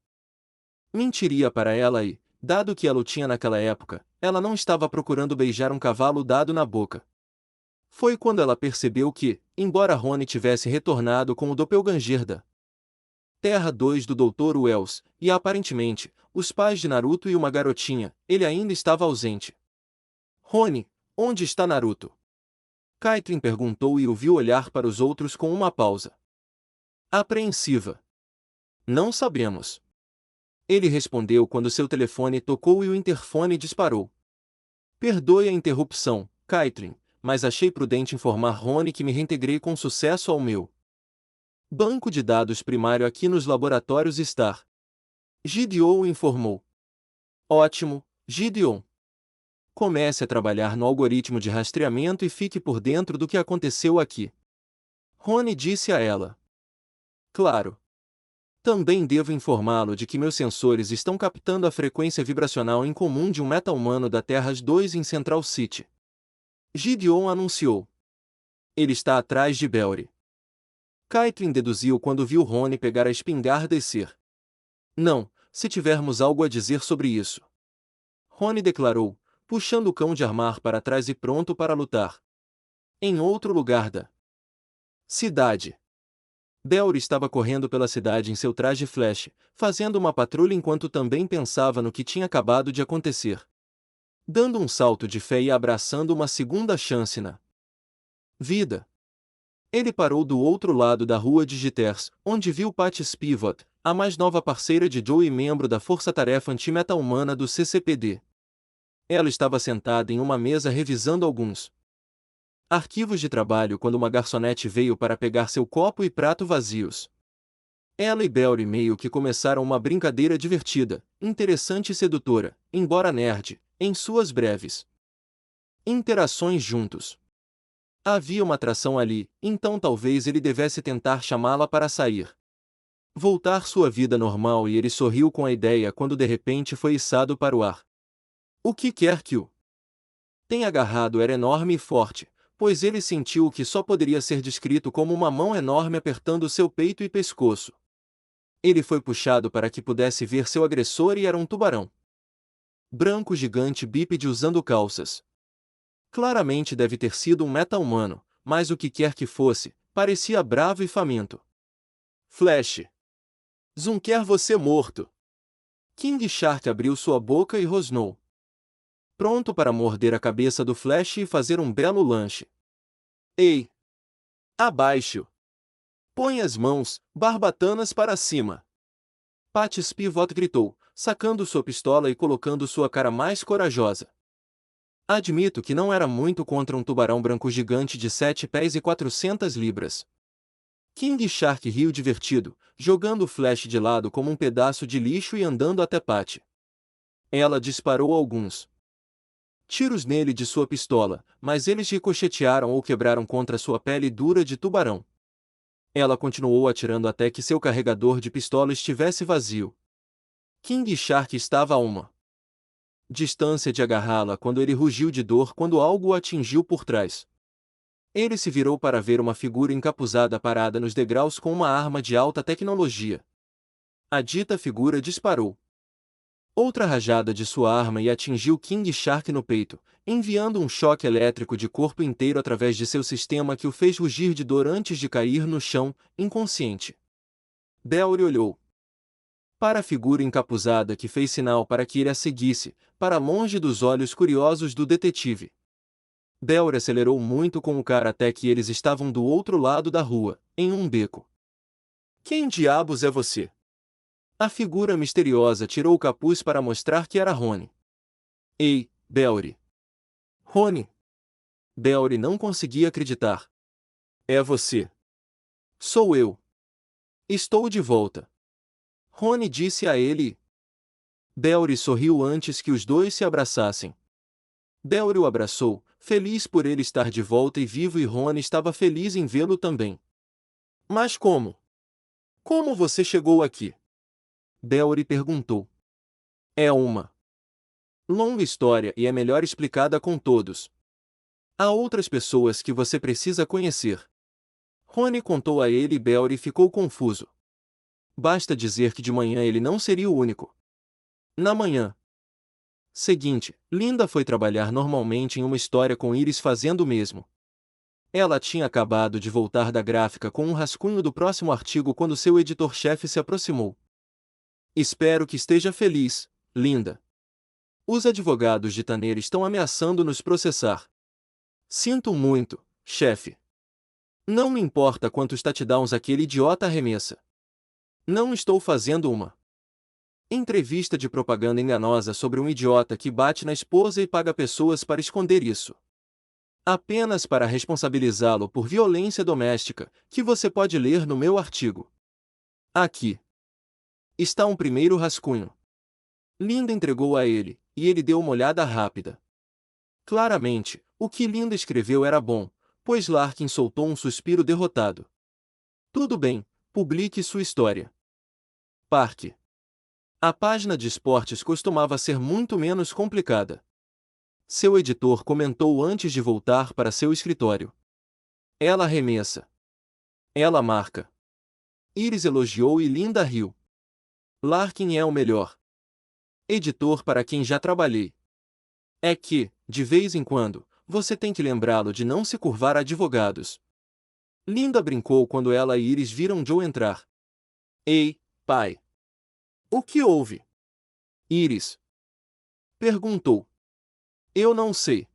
mentiria para ela e, dado que ela o tinha naquela época, ela não estava procurando beijar um cavalo dado na boca. Foi quando ela percebeu que, embora Rony tivesse retornado com o doppelganger da Terra 2 do Dr. Wells, e aparentemente, os pais de Naruto e uma garotinha, ele ainda estava ausente. Rony, onde está Naruto? Caitlin perguntou e o viu olhar para os outros com uma pausa. Apreensiva. Não sabemos. Ele respondeu quando seu telefone tocou e o interfone disparou. Perdoe a interrupção, Caitlin, mas achei prudente informar Rony que me reintegrei com sucesso ao meu banco de dados primário aqui nos laboratórios Star. Gideon informou. Ótimo, Gideon. Comece a trabalhar no algoritmo de rastreamento e fique por dentro do que aconteceu aqui. Rony disse a ela. Claro. Também devo informá-lo de que meus sensores estão captando a frequência vibracional incomum de um meta-humano da Terra 2 em Central City. Gideon anunciou. Ele está atrás de Belry. Caitlin deduziu quando viu Rony pegar a espingarda e ser. Não, se tivermos algo a dizer sobre isso. Rony declarou, puxando o cão de armar para trás e pronto para lutar. Em outro lugar da cidade. Belry estava correndo pela cidade em seu traje flash, fazendo uma patrulha enquanto também pensava no que tinha acabado de acontecer. Dando um salto de fé e abraçando uma segunda chance na vida. Ele parou do outro lado da rua de Jitters, onde viu Patty Spivot, a mais nova parceira de Joe e membro da Força-Tarefa Anti-Meta-Humana do CCPD. Ela estava sentada em uma mesa revisando alguns arquivos de trabalho quando uma garçonete veio para pegar seu copo e prato vazios. Ela e Belry meio que começaram uma brincadeira divertida, interessante e sedutora, embora nerd, em suas breves interações juntos. Havia uma atração ali, então talvez ele devesse tentar chamá-la para sair. Voltar sua vida normal e ele sorriu com a ideia quando de repente foi içado para o ar. O que quer que o tenha agarrado era enorme e forte, pois ele sentiu o que só poderia ser descrito como uma mão enorme apertando seu peito e pescoço. Ele foi puxado para que pudesse ver seu agressor e era um tubarão branco gigante bípede usando calças. Claramente deve ter sido um meta-humano, mas o que quer que fosse, parecia bravo e faminto. Flash. Zoom quer você morto. King Shark abriu sua boca e rosnou. Pronto para morder a cabeça do Flash e fazer um belo lanche. Ei! Abaixo! Põe as mãos, barbatanas para cima! Patty Spivot gritou, sacando sua pistola e colocando sua cara mais corajosa. Admito que não era muito contra um tubarão branco gigante de 7 pés e 400 libras. King Shark riu divertido, jogando o Flash de lado como um pedaço de lixo e andando até Patty. Ela disparou alguns tiros nele de sua pistola, mas eles ricochetearam ou quebraram contra sua pele dura de tubarão. Ela continuou atirando até que seu carregador de pistola estivesse vazio. King Shark estava a uma distância de agarrá-la quando ele rugiu de dor quando algo o atingiu por trás. Ele se virou para ver uma figura encapuzada parada nos degraus com uma arma de alta tecnologia. A dita figura disparou outra rajada de sua arma e atingiu King Shark no peito, enviando um choque elétrico de corpo inteiro através de seu sistema que o fez rugir de dor antes de cair no chão, inconsciente. Belry olhou para a figura encapuzada que fez sinal para que ele a seguisse, para longe dos olhos curiosos do detetive. Belry acelerou muito com o cara até que eles estavam do outro lado da rua, em um beco. Quem diabos é você? A figura misteriosa tirou o capuz para mostrar que era Rony. Ei, Belry. Rony. Belry não conseguia acreditar. É você. Sou eu. Estou de volta. Rony disse a ele. Belry sorriu antes que os dois se abraçassem. Belry o abraçou, feliz por ele estar de volta e vivo, e Ron estava feliz em vê-lo também. Mas como? Como você chegou aqui? Bellry perguntou. É uma longa história e é melhor explicada com todos. Há outras pessoas que você precisa conhecer. Ron contou a ele e Bellry ficou confuso. Basta dizer que de manhã ele não seria o único. Na manhã seguinte, Linda foi trabalhar normalmente em uma história com Iris fazendo o mesmo. Ela tinha acabado de voltar da gráfica com um rascunho do próximo artigo quando seu editor-chefe se aproximou. Espero que esteja feliz, Linda. Os advogados de Tanner estão ameaçando nos processar. Sinto muito, chefe. Não me importa quantos touchdowns aquele idiota arremessa. Não estou fazendo uma entrevista de propaganda enganosa sobre um idiota que bate na esposa e paga pessoas para esconder isso. Apenas para responsabilizá-lo por violência doméstica, que você pode ler no meu artigo. Aqui está um primeiro rascunho. Linda entregou a ele, e ele deu uma olhada rápida. Claramente, o que Linda escreveu era bom, pois Larkin soltou um suspiro derrotado. Tudo bem, publique sua história. Parque. A página de esportes costumava ser muito menos complicada. Seu editor comentou antes de voltar para seu escritório. Ela arremessa. Ela marca. Iris elogiou e Linda riu. Larkin é o melhor editor para quem já trabalhei. É que, de vez em quando, você tem que lembrá-lo de não se curvar a advogados. Linda brincou quando ela e Iris viram Joe entrar. Ei, pai. O que houve? Iris perguntou. Eu não sei.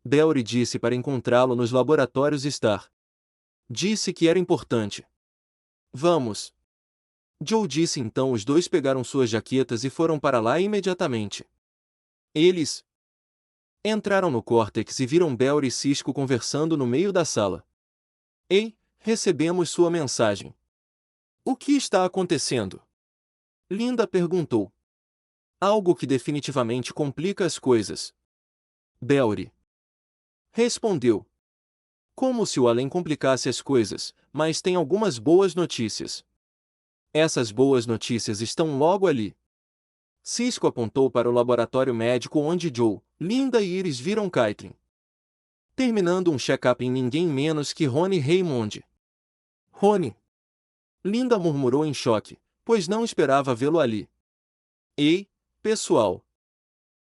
Bellry disse para encontrá-lo nos laboratórios Star. Disse que era importante. Vamos. Joe disse então. Os dois pegaram suas jaquetas e foram para lá imediatamente. Eles entraram no córtex e viram Bellry e Cisco conversando no meio da sala. Ei, recebemos sua mensagem. O que está acontecendo? Linda perguntou. Algo que definitivamente complica as coisas. Bellry respondeu. Como se o além complicasse as coisas, mas tem algumas boas notícias. Essas boas notícias estão logo ali. Cisco apontou para o laboratório médico onde Joe, Linda e Iris viram Caitlin terminando um check-up em ninguém menos que Ronnie Raymond. Ronnie. Linda murmurou em choque, pois não esperava vê-lo ali. Ei, pessoal.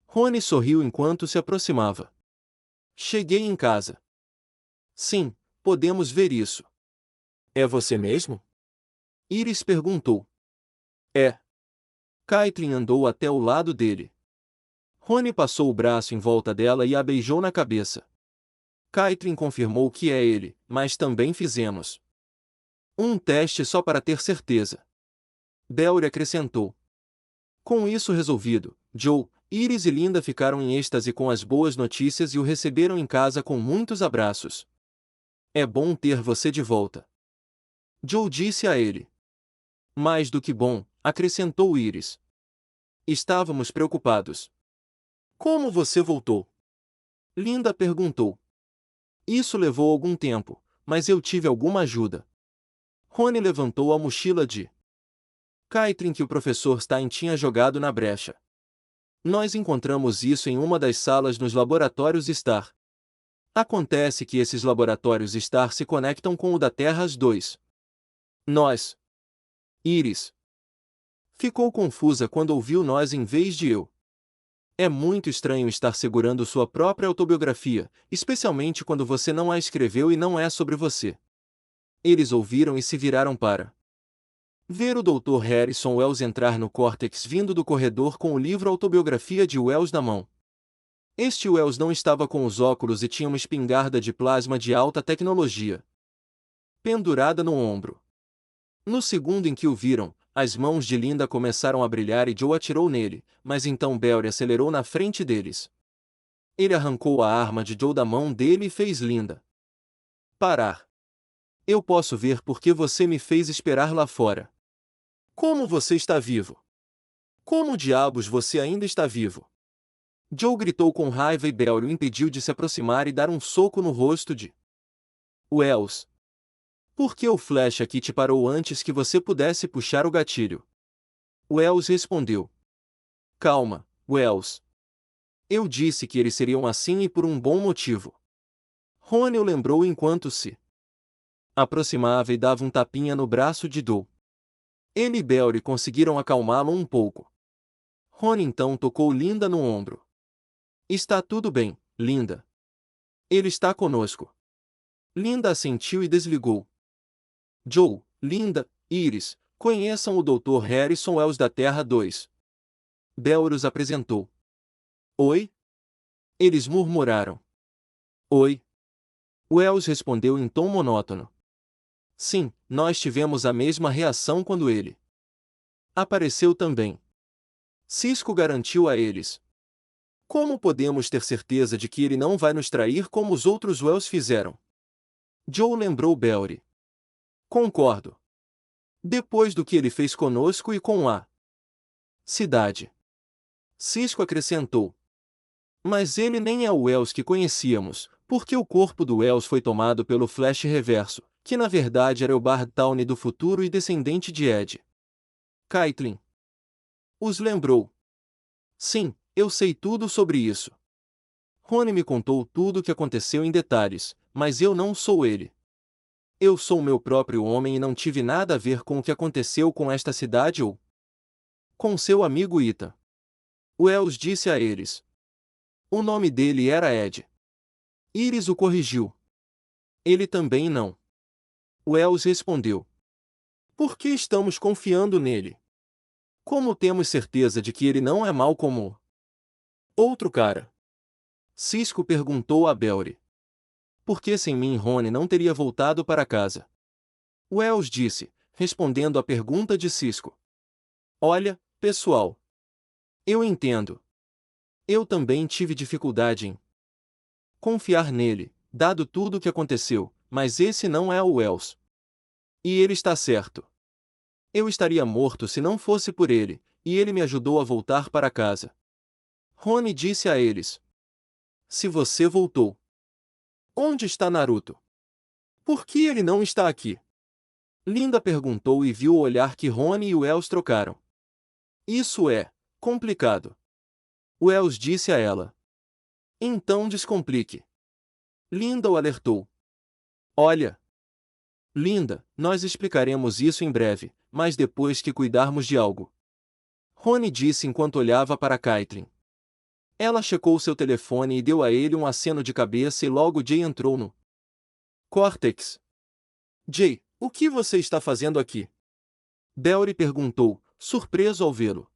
Ronnie sorriu enquanto se aproximava. Cheguei em casa. Sim, podemos ver isso. É você mesmo? Iris perguntou. É. Caitlin andou até o lado dele. Ronnie passou o braço em volta dela e a beijou na cabeça. Caitlin confirmou que é ele, mas também fizemos um teste só para ter certeza. Bellry acrescentou. Com isso resolvido, Joe, Iris e Linda ficaram em êxtase com as boas notícias e o receberam em casa com muitos abraços. É bom ter você de volta. Joe disse a ele. Mais do que bom, acrescentou Iris. Estávamos preocupados. Como você voltou? Linda perguntou. Isso levou algum tempo, mas eu tive alguma ajuda. Ronnie levantou a mochila de Caitlin que o professor Stein tinha jogado na brecha. Nós encontramos isso em uma das salas nos laboratórios Star. Acontece que esses laboratórios Star se conectam com o da Terra às 2. Nós. Iris ficou confusa quando ouviu nós em vez de eu. É muito estranho estar segurando sua própria autobiografia, especialmente quando você não a escreveu e não é sobre você. Eles ouviram e se viraram para ver o Dr. Harrison Wells entrar no córtex vindo do corredor com o livro Autobiografia de Wells na mão. Este Wells não estava com os óculos e tinha uma espingarda de plasma de alta tecnologia pendurada no ombro. No segundo em que o viram, as mãos de Linda começaram a brilhar e Joe atirou nele, mas então Bellry acelerou na frente deles. Ele arrancou a arma de Joe da mão dele e fez Linda parar. Eu posso ver porque você me fez esperar lá fora. Como você está vivo? Como diabos você ainda está vivo? Joe gritou com raiva e Belry o impediu de se aproximar e dar um soco no rosto de Wells. Por que o Flash aqui te parou antes que você pudesse puxar o gatilho? Wells respondeu. Calma, Wells. Eu disse que eles seriam assim e por um bom motivo. Rony o lembrou enquanto se aproximava e dava um tapinha no braço de Joe. Ele e Belry conseguiram acalmá-lo um pouco. Rony então tocou Linda no ombro. Está tudo bem, Linda. Ele está conosco. Linda assentiu e desligou. Joe, Linda, Iris, conheçam o Dr. Harrison Wells da Terra 2. Belry os apresentou. Oi? Eles murmuraram. Oi? Wells respondeu em tom monótono. Sim, nós tivemos a mesma reação quando ele apareceu também. Cisco garantiu a eles. Como podemos ter certeza de que ele não vai nos trair como os outros Wells fizeram? Joe lembrou Belry. Concordo. Depois do que ele fez conosco e com a cidade. Cisco acrescentou. Mas ele nem é o Wells que conhecíamos, porque o corpo do Wells foi tomado pelo Flash Reverso, que na verdade era o Bard Tawny do futuro e descendente de Ed. Caitlin os lembrou. Sim, eu sei tudo sobre isso. Rony me contou tudo o que aconteceu em detalhes, mas eu não sou ele. Eu sou meu próprio homem e não tive nada a ver com o que aconteceu com esta cidade ou com seu amigo Ethan. Wells disse a eles. O nome dele era Ed. Iris o corrigiu. Ele também não. Wells respondeu. Por que estamos confiando nele? Como temos certeza de que ele não é mau como outro cara? Cisco perguntou a Belry. Por que sem mim Rony não teria voltado para casa? Wells disse, respondendo à pergunta de Cisco. Olha, pessoal. Eu entendo. Eu também tive dificuldade em confiar nele, dado tudo o que aconteceu, mas esse não é o Wells. E ele está certo. Eu estaria morto se não fosse por ele, e ele me ajudou a voltar para casa. Rony disse a eles. Se você voltou. Onde está Naruto? Por que ele não está aqui? Linda perguntou e viu o olhar que Rony e Wells trocaram. Isso é complicado. Wells disse a ela. Então descomplique. Linda o alertou. Olha. Linda, nós explicaremos isso em breve, mas depois que cuidarmos de algo. Rony disse enquanto olhava para Caitlin. Ela checou seu telefone e deu a ele um aceno de cabeça e logo Jay entrou no Cortex. Jay, o que você está fazendo aqui? Belry perguntou, surpreso ao vê-lo.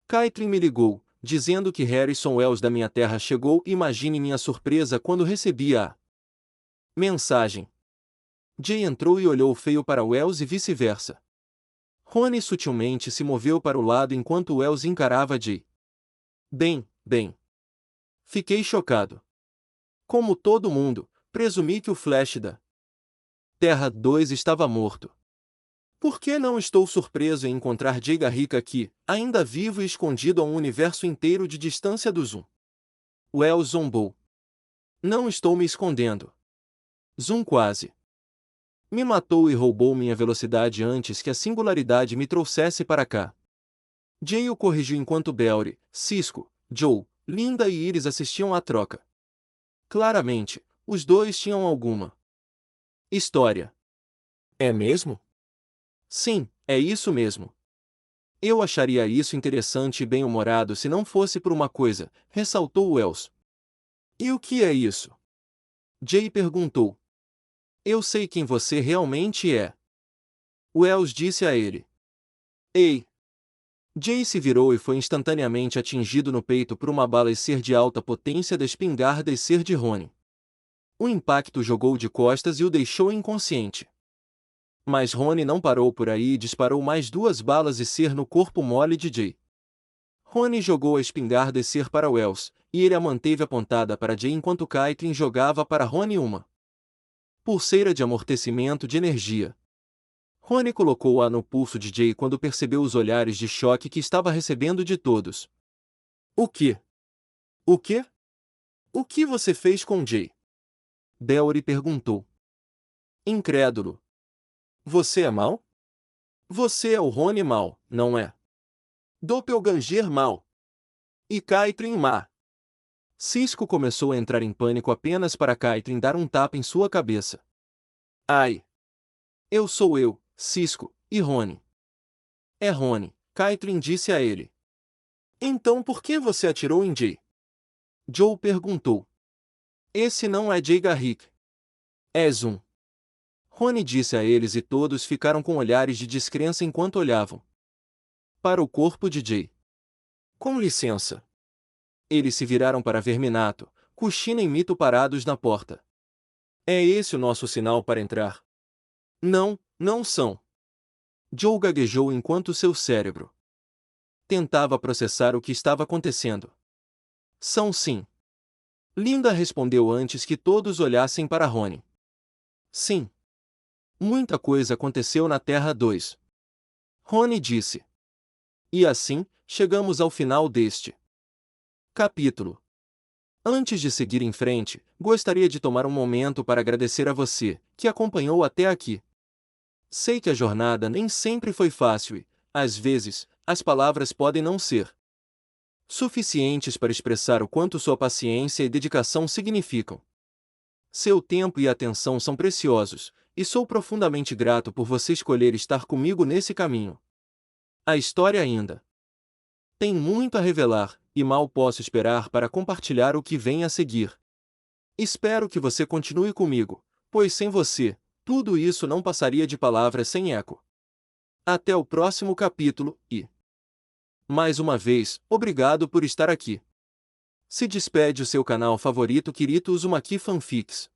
Caitlin me ligou, dizendo que Harrison Wells da minha terra chegou e imagine minha surpresa quando recebi a mensagem. Jay entrou e olhou feio para Wells e vice-versa. Rony sutilmente se moveu para o lado enquanto Wells encarava Jay. Bem. Fiquei chocado. Como todo mundo, presumi que o Flash da Terra 2 estava morto. Por que não estou surpreso em encontrar Jay Garrick aqui, ainda vivo e escondido a um universo inteiro de distância do Zoom? Wells zombou. Não estou me escondendo. Zoom quase me matou e roubou minha velocidade antes que a singularidade me trouxesse para cá. Jay o corrigiu enquanto Belry, Cisco, Joe, Linda e Iris assistiam à troca. Claramente, os dois tinham alguma história. É mesmo? Sim, é isso mesmo. Eu acharia isso interessante e bem-humorado se não fosse por uma coisa, ressaltou Wells. E o que é isso? Jay perguntou. Eu sei quem você realmente é. Wells disse a ele. Ei! Jay se virou e foi instantaneamente atingido no peito por uma bala laser de alta potência da espingarda laser de Rony. O impacto jogou de costas e o deixou inconsciente. Mas Rony não parou por aí e disparou mais 2 balas laser no corpo mole de Jay. Rony jogou a espingarda laser para Wells, e ele a manteve apontada para Jay enquanto Caitlin jogava para Rony uma pulseira de amortecimento de energia. Rony colocou-a no pulso de Jay quando percebeu os olhares de choque que estava recebendo de todos. O que? O quê? O que você fez com Jay? Bellry perguntou. Incrédulo. Você é mau? Você é o Rony mau, não é? Doppelganger mau. E Caitlyn má. Cisco começou a entrar em pânico apenas para Caitlyn dar um tapa em sua cabeça. Ai! Eu sou eu, Cisco, e Rony. É Rony, Caitlyn disse a ele. Então por que você atirou em Jay? Joe perguntou. Esse não é Jay Garrick. És um. Rony disse a eles e todos ficaram com olhares de descrença enquanto olhavam para o corpo de Jay. Com licença. Eles se viraram para ver Minato, Kushina e Mito parados na porta. É esse o nosso sinal para entrar? Não, não são. Joe gaguejou enquanto seu cérebro tentava processar o que estava acontecendo. São sim. Linda respondeu antes que todos olhassem para Rony. Sim. Muita coisa aconteceu na Terra 2. Rony disse. E assim, chegamos ao final deste capítulo. Antes de seguir em frente, gostaria de tomar um momento para agradecer a você, que acompanhou até aqui. Sei que a jornada nem sempre foi fácil e, às vezes, as palavras podem não ser suficientes para expressar o quanto sua paciência e dedicação significam. Seu tempo e atenção são preciosos, e sou profundamente grato por você escolher estar comigo nesse caminho. A história ainda tem muito a revelar, e mal posso esperar para compartilhar o que vem a seguir. Espero que você continue comigo, pois sem você, tudo isso não passaria de palavras sem eco. Até o próximo capítulo, e mais uma vez, obrigado por estar aqui. Se despede o seu canal favorito Kirito Uzumaki Fanfics.